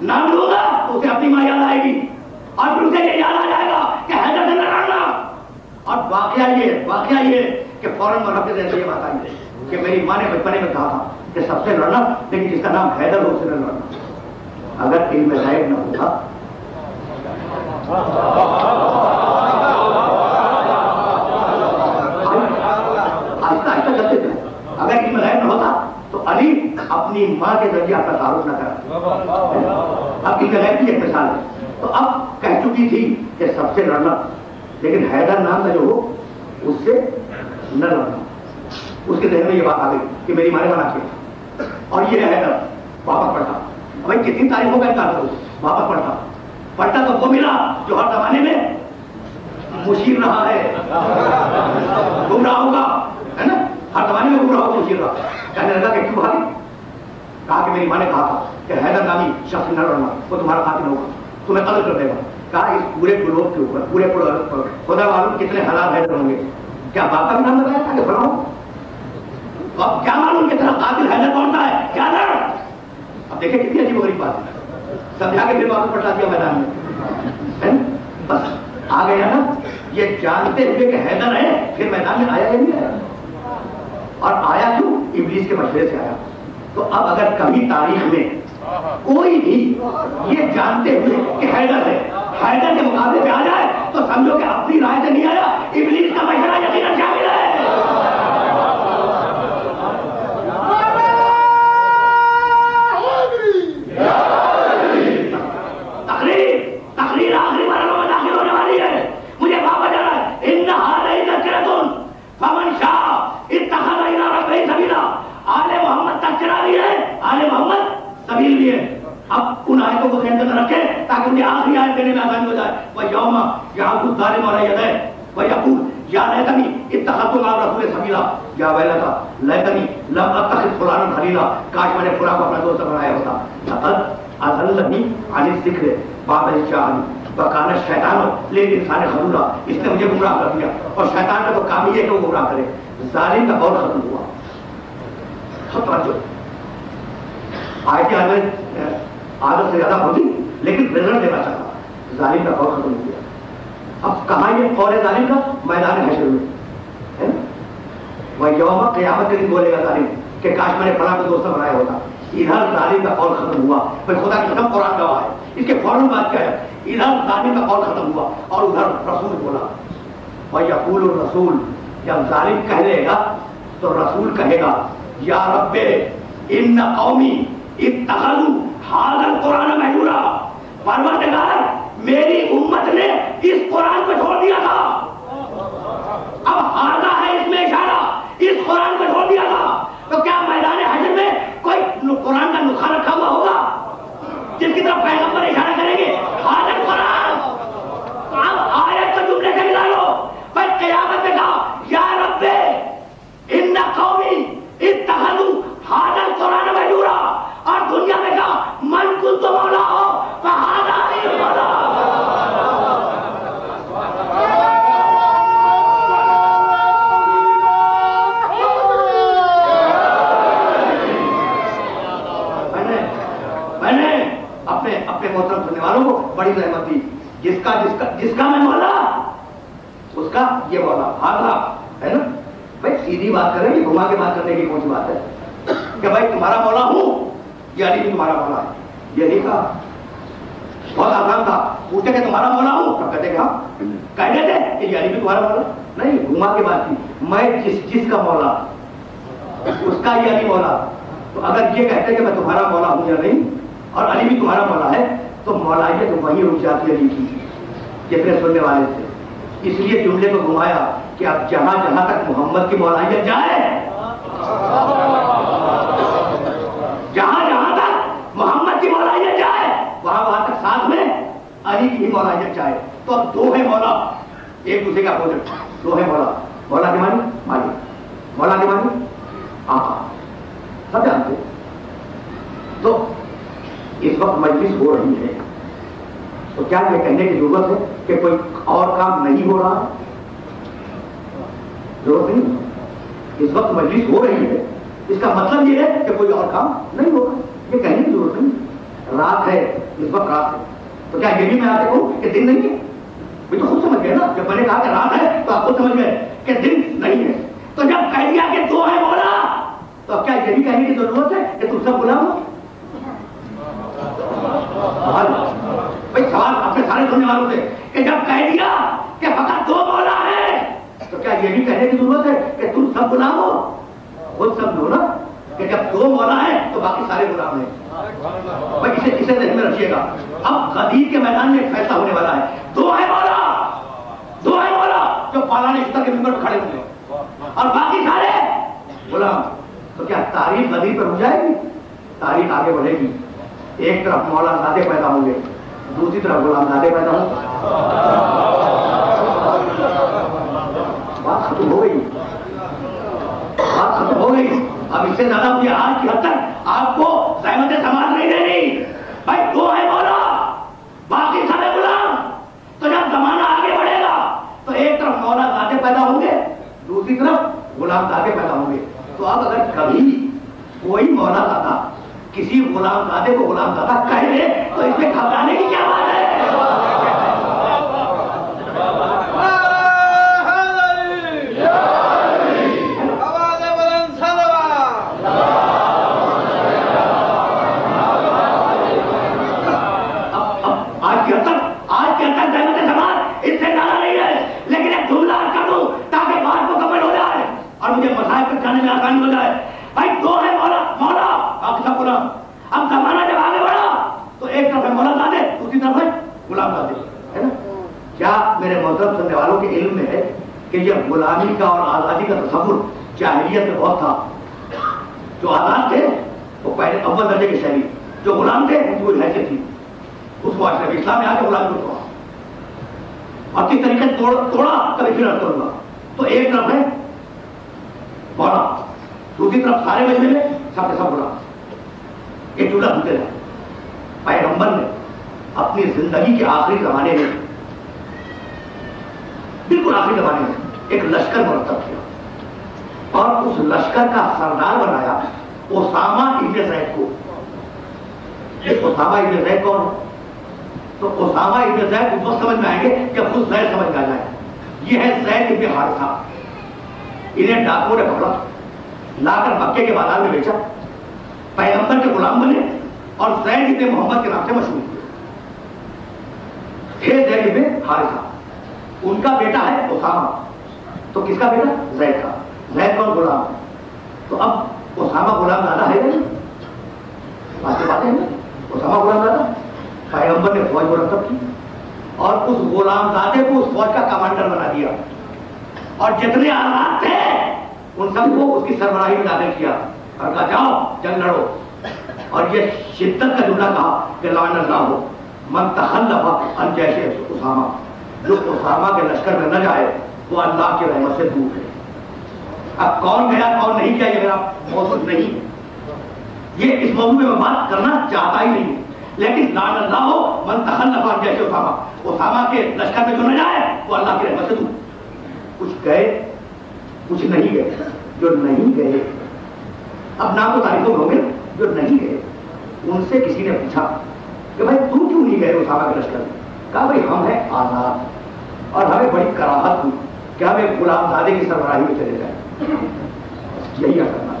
نام لوں گا تو اسے اپنی ماں یاد آئے گی, اور پھر اسے یہ یاد آ جائے گا کہ حیدر سے نہ لڑنا. اور واقعہ یہ کہ فوراً مرحب کے ذہن سے یہ بات آئی کہ میری ماں نے بچپنے میں کہا تھا کہ سب سے لڑنا, لیکن جس کا نام حیدر ہو اسے نہ لڑنا. اگر علم غیب نہ ہوگا آہستہ کرتے تھے, اگر علم غیب نہ ہوتا تو علی اپنی ماں کے ذریعے آپ کا تعارف نہ کرا. اب علم غیب کی ایک مثال ہے. تو اب کہہ چکی تھی کہ سب سے لڑنا, لیکن حیدر نام کا جو ہو اس سے نہ لڑنا. اس کے ذہن میں یہ بات آ گئی کہ میری ماں نے منع کیا, اور یہ حیدر واپس پڑھتا. بھائی کتنی تاریخوں کا انکار کرو, واپس پڑھتا تو وہ ملا جو ہر زمانے میں مشیر رہا ہے, گمراہ ہوگا, ہے نا, ہر زمانے میں گمراہ ہوگا, مشیر رہا. کہنے لگا کہ کیوں بھاگی؟ کہا کہ میری ماں نے کہا تھا کہ حیدر نامی شخص نہ لڑنا, وہ تمہارا قاتل ہوگا, تمہیں قتل کر دے گا. کہا اس پورے گروہ کے اوپر, پورے خدا معلوم کتنے حالات حیدر ہوں گے. کیا باپ کا بھی نام بتایا تھا کہ بڑا ہو؟ اب کیا معلوم کہ تیرا قاتل حیدر کون سا ہے, کیا لڑ. اب دیکھیں کتنی عجیب و غریب بات ہے. سمجھا کے پھر واپس پلٹا دیا میدان میں. بس آ گیا نا, یہ جانتے ہوئے کہ حیدر ہے, پھر میدان میں آیا نہیں آیا. اور آیا کیوں؟ ابلیس کے مشورے سے آیا. تو اب اگر کبھی تاریخ میں کوئی بھی یہ جانتے ہوئے کہ حیدر ہے, حیدر کے مقابلے پہ آ جائے تو سمجھو کہ اپنی رائے سے نہیں آیا, ابلیس کا مشورہ یقیناً شامل ہے. تقریر آخری مرحلوں میں داخل ہونے والی ہے. مجھے واپس جانا ہے. انہا لئی تذکرۃ فمن شاء اتخذ الی ربہ سبیلا. آل محمد تذکرہ بھی ہے, آل محمد سبیل بھی ہے. اب ان آیتوں کو ذہن میں رکھیں تاکہ مجھے آخری آیت دینے میں آسانی ہو جائے. وَيَوْمَ يَعْضُ الظَّالِمُ عَلَىٰ يَدَيْهِ وَيَقُولُ يَا لَيْتَنِي اتَّخَذْتُ مَعَ الرَّسُولِ سَبِيلًا. یا ویلتا لیتنی لم اتخذ فلانا خلیلا, کاش میں نے فلاں کو اپنا دوست بنایا ہوتا. لقد اضلنی عن الذکر بعد اذ جاءنی وکان الشیطان للانسان خذولا. اس نے مجھے گمراہ کر دیا, اور شیطان کا تو کام یہ ہے کہ وہ گمراہ کرے. ظالم کا قول ختم ہوا. توجہ, آیت عادت سے زیادہ ہوتی لیکن رزلٹ دینا چاہتا. ظالم کا قول ختم ہو گیا. اب کہاں یہ قول ہے ظالم کا؟ میدان حشر میں. وہ یوم قیامت کے دن بولے گا ظالم کہ کاش میں نے فلاں کو دوست بنایا ہوتا. ادھر ظالم کا قول ختم ہوا. پھر خدا کی قسم قرآن گواہ ہے, اس کے فوراً بات کیا ہے, ادھر ظالم کا قول ختم ہوا اور ادھر رسول بولا. وَيَقُولُ الرَّسُولُ, جب ظالم کہہ لے گا تو رسول کہے گا یا رب ان قومی اتخذوا ھذا القرآن مہجورا. پروردگار میری امت نے اس قرآن کو چھوڑ دیا تھا. اب ھذا ہے اس میں اشارہ, اس قرآن کو چھوڑ دیا تھا. تو کیا میدان حشر میں کوئی قرآن کا نسخہ رکھا ہوا ہوگا جس کی طرف پیغمبر اشارہ کریں گے ھذا القرآن؟ اب آیت کو جملے سے ملا لو. پھر قیامت میں کہا یا رب ان قومی اتخذوا ھذا القرآن مہجورا, اور دنیا میں کہا من کنت مولاہ فھذا ہی مولا. میں نے اپنے محترم سننے والوں کو بڑی رحمت دی. جس کا میں مولا اس کا یہ مولا ہاضا ہے نا بھائی. سیدھی بات کریں گے, گھما کے بات کرنے کی کون سی بات ہے کہ بھائی تمہارا مولا ہوں یا علی بھی تمہارا مولا ہے. یہ نہیں کہا, بہت آسان تھا. پوچھے کہ تمہارا مولا ہوں تب کہتے کہ ہاں, کہہ دیتے کہ یہ علی بھی تمہارا مولا. نہیں, گھما کے بات کی. میں جس کا مولا اس کا یہ علی مولا. تو اگر یہ کہتے کہ میں تمہارا مولا ہوں یا نہیں اور علی بھی تمہارا مولا ہے تو مولائیت تو وہیں رک جاتی علی کی. یہ پھر سننے والے تھے, اس لیے جملے کو گھمایا کہ اب جہاں جہاں تک محمد کی مولائیت جائے, جہاں جہاں تک محمد کی مولائیت جائے وہاں وہاں تک ساتھ میں علی کی مولائیت جائے. تو اب دو ہے مولا, ایک دوسرے کا اپوزٹ. دو ہے مولا, مولا کے معنی مالک, مولا کے معنی آقا, سب جانتے. تو اس وقت مجلس ہو رہی ہے تو کیا یہ کہنے کی ضرورت ہے کہ کوئی اور کام نہیں ہو رہا؟ ضرورت نہیں. اس وقت مجلس ہو رہی ہے, اس کا مطلب یہ ہے کہ کوئی اور کام نہیں ہوگا. یہ کہنے کی ضرورت نہیں. رات ہے, اس وقت رات ہے, تو کیا یہ بھی میں آپ کو کہوں کہ دن نہیں ہے؟ بھی تو خود سمجھ گئے نا, جب میں نے کہا کہ رات ہے تو آپ خود سمجھ گئے کہ دن نہیں ہے. تو جب کہہ دیا کہ دو ہے مولا تو اب کیا یہ بھی کہنے کی ضرورت ہے کہ تم سب غلام ہو؟ بھائی سوال اپنے سارے سننے والوں سے کہ جب کہہ دیا کہ فقط دو مولا ہے تو کیا یہ بھی کہنے کی ضرورت ہے کہ تم سب غلام ہو؟ خود سمجھو نا کہ جب دو مولا ہے تو باقی سارے غلام ہیں. بھائی اسے ذہن میں رکھیے گا. اب غدیر کے میدان میں ایک فیصلہ ہونے والا ہے. دو ہے مولا, دو ہے مولا جو پالان اشتر کے ممبر پر کھڑے ہوئے اور باقی سارے غلام. تو کیا تاریخ غدیر پر ہو جائے گی؟ تاریخ آگے بڑھے گی. ایک طرف مولا زادے پیدا ہوں گے, دوسری طرف غلام زادے پیدا ہوں گے. بات ختم ہو گئی, بات ختم ہو گئی. اب اس سے زیادہ مجھے آج کی حد تک آپ کو زحمت سماج نہیں دینی. بھائی دو ہے مولا, باقی سارے غلام. تو جب زمانہ آگے بڑھے گا تو ایک طرف مولا زادے پیدا ہوں گے, دوسری طرف غلام زادے پیدا ہوں گے. تو اب اگر کبھی کوئی مولا زادہ کسی غلام زادے کو غلام زادہ کہہ دے تو اس میں گھبرانے کی کیا بات ہے؟ مجھے مسائل پر جانے میں آسانی ہو جائے. بھائی دو ہے مولا, مولا باقی سب غلام. اب زمانہ جب آگے بڑھا تو ایک طرف ہے مولا زادے, دوسری طرف ہے غلام زادے, ہے نا. کیا میرے محترم سننے والوں کے علم میں ہے کہ یہ غلامی کا اور آزادی کا تصور جاہلیت میں بہت تھا؟ جو آزاد تھے وہ پہلے اول درجے کے شہری, جو غلام تھے ان کی کوئی حیثیت تھی. اس کو اشرف اسلام میں آ کے غلامی کو توڑا اور کس طریقے سے توڑا کبھی پھر عرض کروں گا. تو ایک طرف ہے مولا, دوسری طرف سارے مجمع میں سب کے سب غلام. ایک چولہا دھوتے رہے. پیغمبر نے اپنی زندگی کے آخری زمانے میں, بالکل آخری زمانے میں, ایک لشکر مرتب کیا اور اس لشکر کا سردار بنایا اسامہ ابن زید کو. اسامہ ابن زید کون ہے؟ تو اسامہ ابن زید اس وقت سمجھ میں آئیں گے جب خود زید سمجھ میں آ جائے. یہ ہے زید ابن حارثہ. انہیں ڈاکوں نے پکڑا, لا کر مکے کے بازار میں بیچا, پیغمبر کے غلام بنے اور زید ابن محمد کے نام سے مشہور ہوئے. تھے زید ابن حارثہ, ان کا بیٹا ہے اسامہ. تو کس کا بیٹا؟ زید کا. زید کون؟ غلام. تو اب اسامہ غلام زادہ ہے نہیں؟ باتیں ہیں. اسامہ غلام زادہ, پیغمبر نے فوج مرتب کی اور اس غلام زادے کو اس فوج کا کمانڈر بنا دیا اور جتنے آزاد تھے ان سب کو اس کی سربراہی میں داخل کیا اور کہا جاؤ جنگ لڑو. اور یہ شدت کا جملہ کہا کہ لعن اللہ من تخلف عن جیش اسامہ, جو اسامہ کے لشکر میں نہ جائے وہ اللہ کی رحمت سے دور ہے. اب کون گیا کون نہیں گیا یہ میرا موضوع نہیں ہے, یہ اس موضوع میں بات کرنا چاہتا ہی نہیں, لیکن لعن اللہ من تخلف عن جیش اسامہ, اسامہ کے لشکر میں جو نہ جائے وہ اللہ کی رحمت سے دور. کچھ گئے کچھ نہیں گئے. جو نہیں گئے اب نام تو تاریخوں میں ہوں گے. جو نہیں گئے ان سے کسی نے پوچھا کہ بھائی تم کیوں نہیں گئے اسامہ کے لشکر میں؟ کہا بھائی ہم ہیں آزاد اور ہمیں بڑی کراہت ہوئی کہ ہم ایک غلام زادے کی سربراہی میں چلے جائیں. یہی کرنا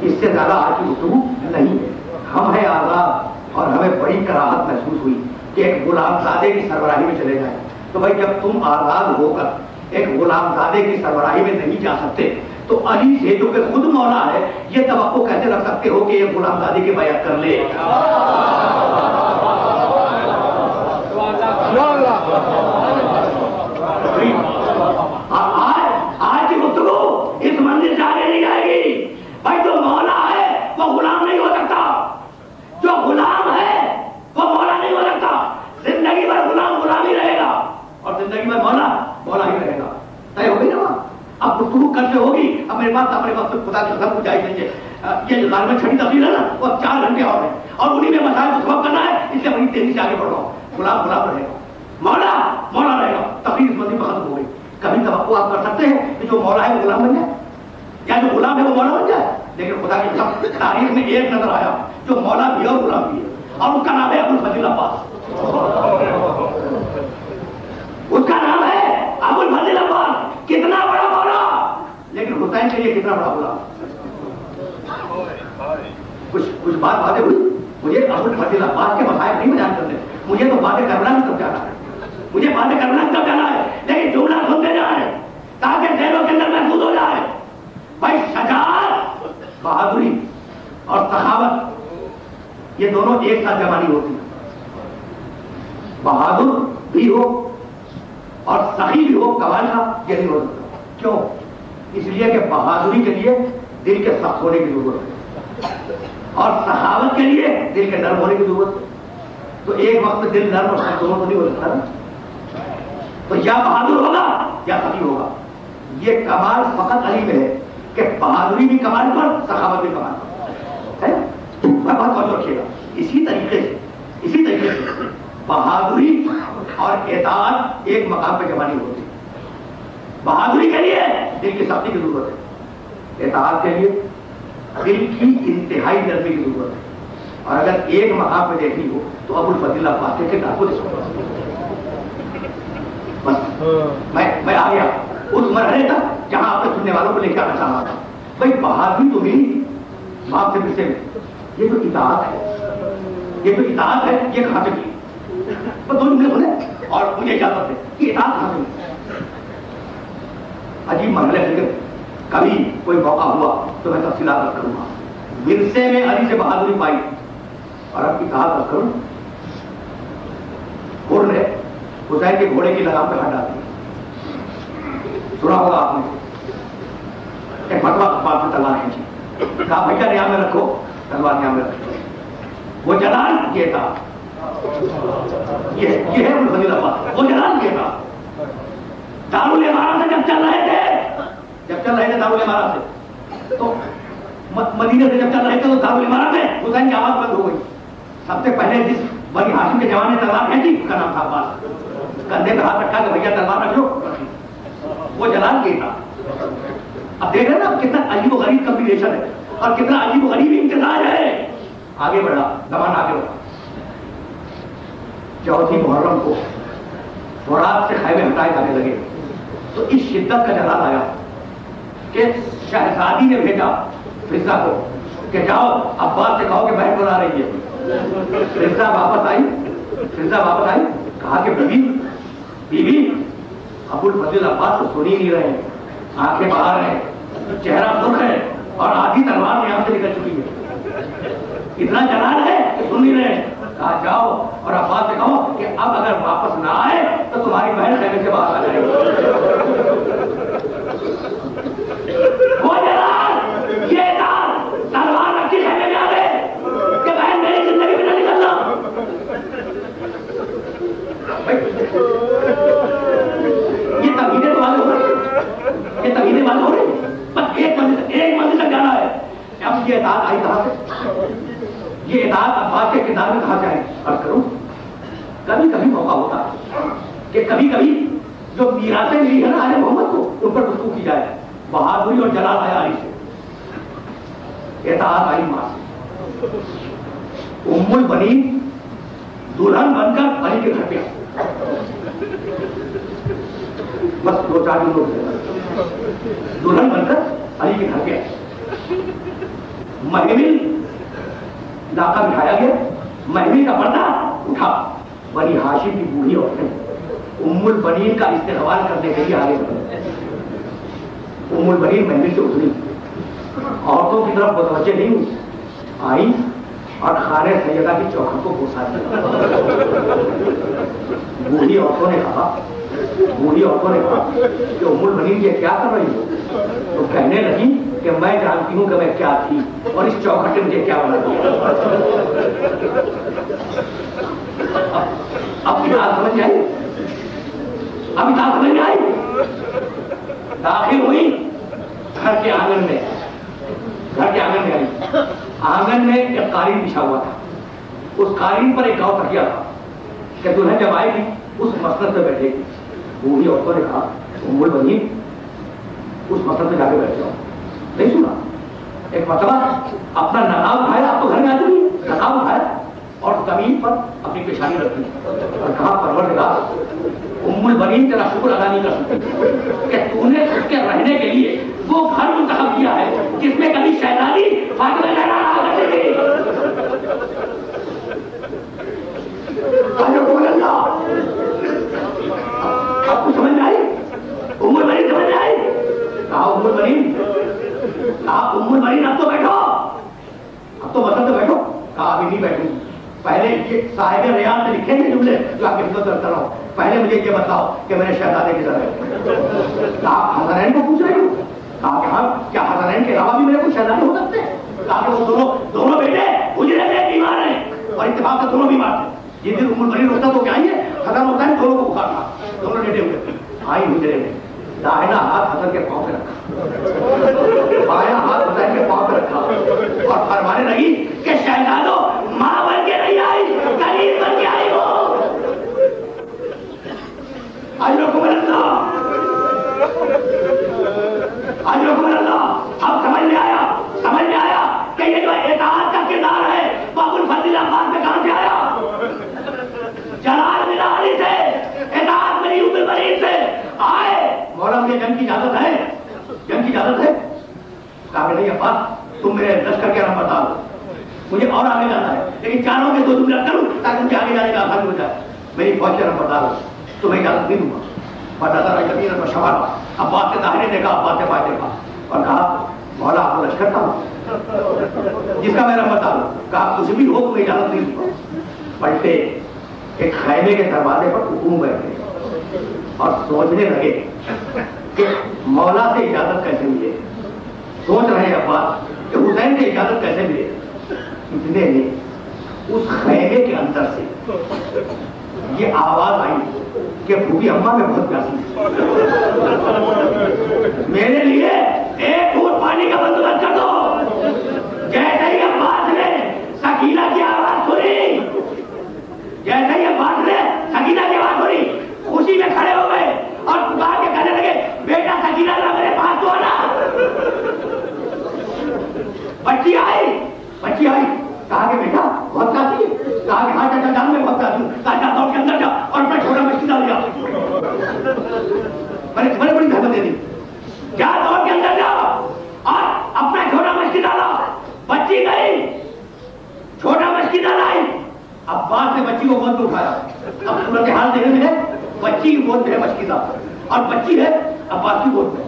اس سے زیادہ آج کی گفتگو نہیں ہے. ہم ہیں آزاد اور ہمیں بڑی کراہت محسوس ہوئی کہ ایک غلام زادے کی سربراہی میں چلے جائیں. تو بھائی جب تم آزاد ہو کر ایک غلام زادے کی سربراہی میں نہیں جا سکتے تو علی سے جو کہ خود مولا ہے یہ توقع کیسے رکھ سکتے ہو کہ ایک غلام زادے کی بیعت کر لے؟ آج کی گفتگو اس منزل سے آگے نہیں جائے گی. بھائی جو مولا ہے وہ غلام نہیں ہو سکتا, جو غلام ہے وہ مولا نہیں ہو سکتا. زندگی بھر غلام غلام ہی رہے گا اور زندگی بھر مولا مولا ہی رہے گا. طے ہو گئی نا وہاں. اب گفتگو کل سے ہوگی. اب میرے پاس خدا کی قسم کچھ جائز نہیں ہے. یہ جو غالباً چھٹی تفصیل ہے نا وہ 4 گھنٹے اور ہیں اور انہیں میں مسائل کو سبب کرنا ہے, اس لیے بڑی تیزی سے آگے بڑھ رہا ہوں. غلام غلام رہے گا, مولا مولا رہے گا. تقریر اس منزل پر ختم ہو گئی. کبھی توقع آپ کر سکتے ہیں کہ جو مولا ہے وہ غلام بن جائے یا جو غلام ہے وہ مولا بن جائے؟ لیکن خدا کی قسم تاریخ میں ایک نظر آیا جو مولا بھی ہے اور غلام بھی ہے اور اس کا نام ہے ابوالفضل عباس. اس کا نام ہے ابوالفضل عباس. کتنا بڑا مولا لیکن حسین کے لیے کتنا بڑا غلام. کچھ بات باتیں ہوئی. مجھے ابوالفضل عباس کے مسائل نہیں بیان کرنے, مجھے تو باتیں کرنا بھی تب جانا ہے. مجھے باتیں کرنا تب جانا ہے لیکن جملہ سنتے جائیں تاکہ ذہنوں کے اندر محفوظ ہو جائے. بھائی شجاعت, بہادری اور سخاوت یہ دونوں ایک ساتھ جمع نہیں ہوتی. بہادر بھی ہو اور سخی بھی ہو کمال کا یہ نہیں ہو سکتا. کیوں؟ اس لیے کہ بہادری کے لیے دل کے سخت ہونے کی ضرورت ہے اور سخاوت کے لیے دل کے نرم ہونے کی ضرورت ہے. تو ایک وقت میں دل نرم اور سخت دونوں تو نہیں ہو سکتا نا. تو یا بہادر ہوگا یا سخی ہوگا. یہ کمال فقط علی میں ہے کہ بہادری بھی کمال پر, سخاوت بھی کمال پر ہے. بہت توجہ رکھیے گا. اسی طریقے سے بہادری اور اطاعت ایک مقام پہ جمع نہیں ہوتی. بہادری کے لیے دل کی سختی کی ضرورت ہے, اطاعت کے لیے دل کی انتہائی نرمی کی ضرورت ہے. اور اگر ایک مقام پہ دیکھنی ہو تو ابوالفضل عباس کے کردار کو دیکھو. بس میں آ گیا اس مرحلے تک جہاں آپ نے سننے والوں کو لے کے آنا چاہا تھا. بھائی بہادری تو ملی باپ سے پچھلے میں, یہ جو اطاعت ہے یہ کہاں سے کی؟ بس 2 جملے سنے اور مجھے اجازت ہے کہ اطاعت کہاں سے. عجیب مرحلے سے کبھی کوئی موقع ہوا تو میں تفصیلات رکھ کروں گا. ورثے میں علی سے بہادری پائی اور اب اطاعت رکھ کروں. حسین کے گھوڑے کی لگام پہ ہٹ ڈالتی. سنا ہوگا آپ نے ایک مرتبہ اخبار سے تلوار کھینچی, کہا بھیا نیام میں رکھو, تلوار نیام میں رکھو. وہ جلال یہ تھا, یہ ہے ابوالفضل عباس. وہ جلال یہ تھا. دارالامارہ سے جب چل رہے تھے دارالامارہ سے تو مدینہ سے جب چل رہے تھے تو دارالامارہ میں حسین کی آواز بند ہو گئی. سب سے پہلے جس بنی ہاشم کے جوان نے تلوار کھینچی اس کا نام تھا عباس. کندھے پہ ہاتھ رکھا کہ بھیا تلوار رکھ لو. وہ جلال یہ تھا. اب دیکھ رہے نا کتنا عجیب و غریب کمبینیشن ہے اور کتنا عجیب و غریب امتزاج ہے. آگے بڑھا زمانہ, آگے بڑھا. 4 محرم کو فرات سے خیمے ہٹائے جانے لگے تو اس شدت کا جلال آیا کہ شہزادی نے بھیجا فضا کو کہ جاؤ عباس سے کہو کہ بہن بلا رہی ہے. فضا واپس آئی, کہا کہ بیوی ابوالفضل عباس تو سن ہی نہیں رہے, آنکھیں باہر ہیں, چہرہ سرخ ہے اور آدھی تلوار یہاں سے نکل چکی ہے. اتنا جلال ہے کہ سن نہیں رہے. کہا جاؤ اور عباس سے کہو کہ اب اگر واپس نہ آئے تو تمہاری بہن خیمے سے باہر آ جائے گی. وہ جلال یہ تھا, تلوار رکھی خیمے میں آ گئے کہ بہن میری زندگی میں نہ نکلنا. یہ تبدیلیں والے ہو رہے, بس ایک منزل تک جانا ہے. اب یہ اطاعت آئی کہاں سے؟ یہ اطاعت عباس کے کردار میں کہاں سے آئی؟ عرض کروں, کبھی کبھی موقع ہوتا ہے کہ کبھی جو میراثیں ملی ہے نا آل محمد کو ان پر گفتگو کی جائے. بہادری اور جلال آیا علی سے, اطاعت آئی ماں سے. ام البنین دلہن بن کر علی کے گھر پہ بس 2-4 دن لوگ دلہن بن کر علی کے گھر گیا. محمل ناکہ بٹھایا گیا. محمل کا پردہ اٹھا. بنی ہاشم کی بوڑھی عورتیں ام البنین کا استقبال کرنے کے لیے آگے بڑھے. ام البنین محمل سے اتری, عورتوں کی طرف متوجہ نہیں ہوئی, آئی اور خانہ سیدہ کی چوکھٹ کو بوسا دیا. بوڑھی عورتوں نے کہا کہ ام البنین یہ کیا کر رہی ہو؟ تو کہنے لگی کہ میں جانتی ہوں کہ میں کیا تھی اور اس چوکھٹ نے مجھے کیا بنا دیا. اب کی بات سمجھ آئی؟ ابھی بات سمجھ آئی؟ داخل ہوئی گھر کے آنگن میں آئی. آنگن میں ایک قالین بچھا ہوا تھا. اس قالین پر ایک گاؤں تکیا تھا کہ دلہن جب آئے گی اس مسند پہ بیٹھے گی. بوڑھی عورتوں نے کہا ام البنین اس مسند پہ جا کے بیٹھ جاؤ. نہیں سنا؟ ایک مرتبہ اپنا نقاب اٹھایا, آپ تو گھر میں آتے نہیں, نقاب اٹھایا اور زمین پر اپنی پیشانی رکھی اور کہا پروردگار ام البنین تیرا شکر ادا نہیں کر سکتی کہ تو نے اس کے رہنے کے لیے وہ گھر منتخب کیا ہے جس میں کبھی شہزادی فاطمہ زہرا رہا کرتی تھی. آپ کو سمجھ میں آئی؟ ام البنین سمجھ میں آئی؟ کہا ام البنین اب تو بیٹھو, اب تو مسند پہ بیٹھو. کہا ابھی نہیں بیٹھوں, پہلے یہ صاحب ریاض سے لکھیں گے جملے جو آپ کی خدمت کرتا رہا ہوں. پہلے مجھے یہ بتاؤ کہ میرے شہزادے کی ذرا ہے. کہا حسنین کو پوچھ رہی ہوں. کہا کہ ہاں, کیا حسنین کے علاوہ بھی میرے کو شہزادے ہو سکتے ہیں؟ کہا کہ وہ دونوں بیٹے اجرے میں بیمار ہیں اور اتفاق سے دونوں بیمار تھے. جس دن ام البنین روتا تو کیا آئی ہے, حسن ہوتا ہے دونوں کو بخار تھا, دونوں لیٹے ہوئے. آئی حجرے میں, دائنا ہاتھ حسن کے پاؤں پہ رکھا, بایاں ہاتھ حسین کے پاؤں پہ رکھا اور فرمانے لگی کہ شہزادو ماں بن کے نہیں آئی, کلیم بن کے آئی ہو. اجرکم اللہ, اب سمجھ میں آیا کہ یہ جو اطاعت کا کردار ہے وہ ابو الفضل عباس میں کہاں سے آیا؟ جلال بن علی سے, اطاعت میری ام البنین سے آئے. مولا مجھے جنگ کی اجازت ہے؟ کہا کہ نہیں عباس, تم میرے لشکر کے نمبردار ہو, مجھے اور آگے جانا ہے, لیکن چاروں کے 2 جملے کروں تاکہ مجھے آگے جانے کا آسانی ہو جائے. میری فوج کے نمبردار ہو, تمہیں اجازت نہیں دوں گا. عباس کے داہنے دیکھا, عباس کے بائیں دیکھا اور کہا مولا آپ کو لشکر تھا جس کا میں نمبردار ہوں. کہا کچھ بھی ہو تمہیں اجازت نہیں دوں گا. پلٹے ایک خیمے کے دروازے پر حکوم بیٹھے اور سوچنے لگے کہ مولا سے اجازت کیسے ملے. سوچ رہے ہیں عباس کہ حسین سے اجازت کیسے ملے. اتنے میں اس خیمے کے اندر سے یہ آواز آئی کہ بھوکی اماں میں بہت پیاسی, میرے لیے 1 گھونٹ پانی کا بندوبست کر دو. جیسے ہی عباس نے سکینہ کی آواز سنی, خوشی میں کھڑے ہو گئے اور پکار کے کہنے لگے بیٹا سکینہ ذرا میرے پاس تو آنا. بچی آئی, کہا کہ بیٹا بہت پیاسی ہے. کہا کہ ہاں چاچا جان میں بہت پیاسی ہوں. چاچا دوڑ کے اندر جا اور اپنا چھوٹا مچھلی ڈال دیا. میں نے بڑی دھمک دے دی, کیا دوڑ کے اندر جا اور اپنا چھوٹا مچھلی ڈالا. بچی گئی, چھوٹا مچھلی ڈالا. عباس نے بچی کو گود میں اٹھایا. اب صورت حال دیکھنے میں ہے, بچی کی گود میں ہے مچھلی کا اور بچی ہے عباس کی گود میں.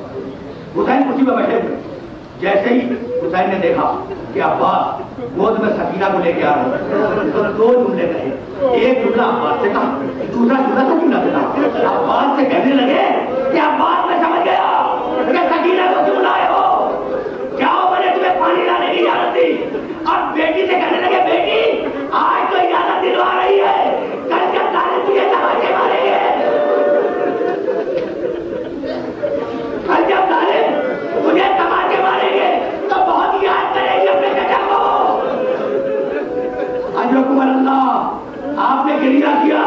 حسین کرسی پہ بیٹھے ہوئے. جیسے ہی حسین نے دیکھا کہ عباس گود میں سکینہ کو لے کے آ رہے ہیں تو 2 جملے کہے. ایک جملہ عباس سے کہا, دوسرا جملہ سکینہ سے کہا. عباس سے کہنے لگے کہ عباس میں سمجھ گیا کہ سکینہ کو کیوں لائے ہو, جاؤ میں نے تمہیں پانی لانے کی اجازت دی. اور بیٹی سے کہنے لگے بیٹی آج تو اجازت دلوا رہی ہے, کل جب ظالم تجھے تماچے ماریں گے, کل جب ظالم تجھے تماچے ماریں گے تو بہت یاد کرے گی اپنے چچا کو. اجرکم اللہ, آپ نے گریہ کیا,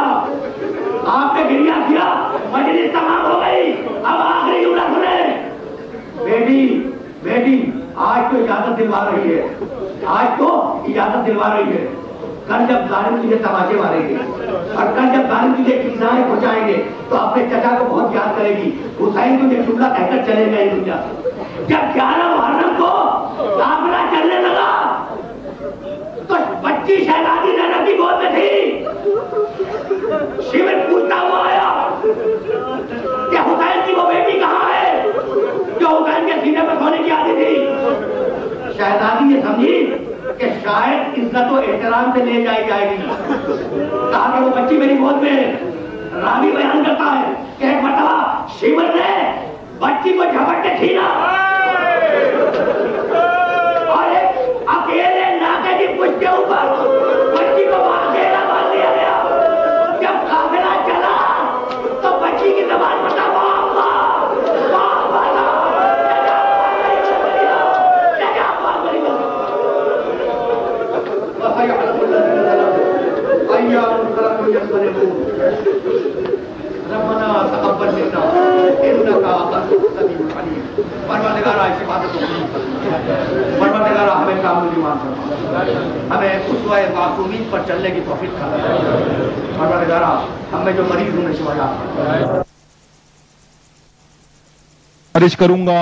مجلس تمام ہو گئی. اب آخری جملہ سنیں. بیٹی آج تو اجازت دلوا رہی ہے, کل جب ظالم تجھے تماچے ماریں گے اور کل جب ظالم تجھے ایذائیں پہنچائیں گے تو اپنے چچا کو بہت یاد کرے گی. حسین تجھے جملہ کہہ کر چلے گئے دنیا سے. جب 11 محرم کو کافلہ چلنے لگا تو بچی شہزادی زینب کی گود میں تھی. شیور پوچھتا ہوا آیا کہ حسین کی وہ بیٹی کہاں ہے جو حسین کے سینے پر سونے کی عادت تھی. شہزادی یہ سمجھی کہ شاید عزت و احترام سے لے جائی جائے گی. کہا کہ وہ بچی میری گود میں. راوی بیان کرتا ہے کہ ایک مرتبہ شیور نے بچی کو جھپٹ کے چھینا اور ایک اکیلے ناکے کی پشت کے اوپر بچی کو اکیلا باندھ دیا گیا. جب قافلہ چلا تو بچی کی زبان پر تھا ربنا تقبل منا انك انت السميع العليم. پروردگارہ اس عبادت کو پروردگارہ ہمیں کامل ایمان فرما, ہمیں اسوہ معصومین پر چلنے کی توفیق عطا فرما. پروردگارہ ہمیں جو مریض ہونے سے وجہ خارج کروں گا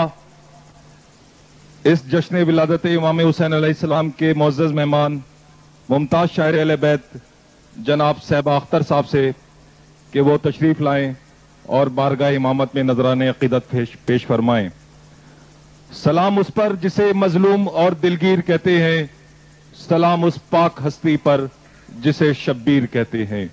اس جشن ولادت امام حسین علیہ السلام کے معزز مہمان ممتاز شاعر اہل بیت جناب صاحب اختر صاحب سے کہ وہ تشریف لائیں اور بارگاہ امامت میں نذرانِ عقیدت پیش فرمائیں. سلام اس پر جسے مظلوم اور دلگیر کہتے ہیں, سلام اس پاک ہستی پر جسے شبیر کہتے ہیں.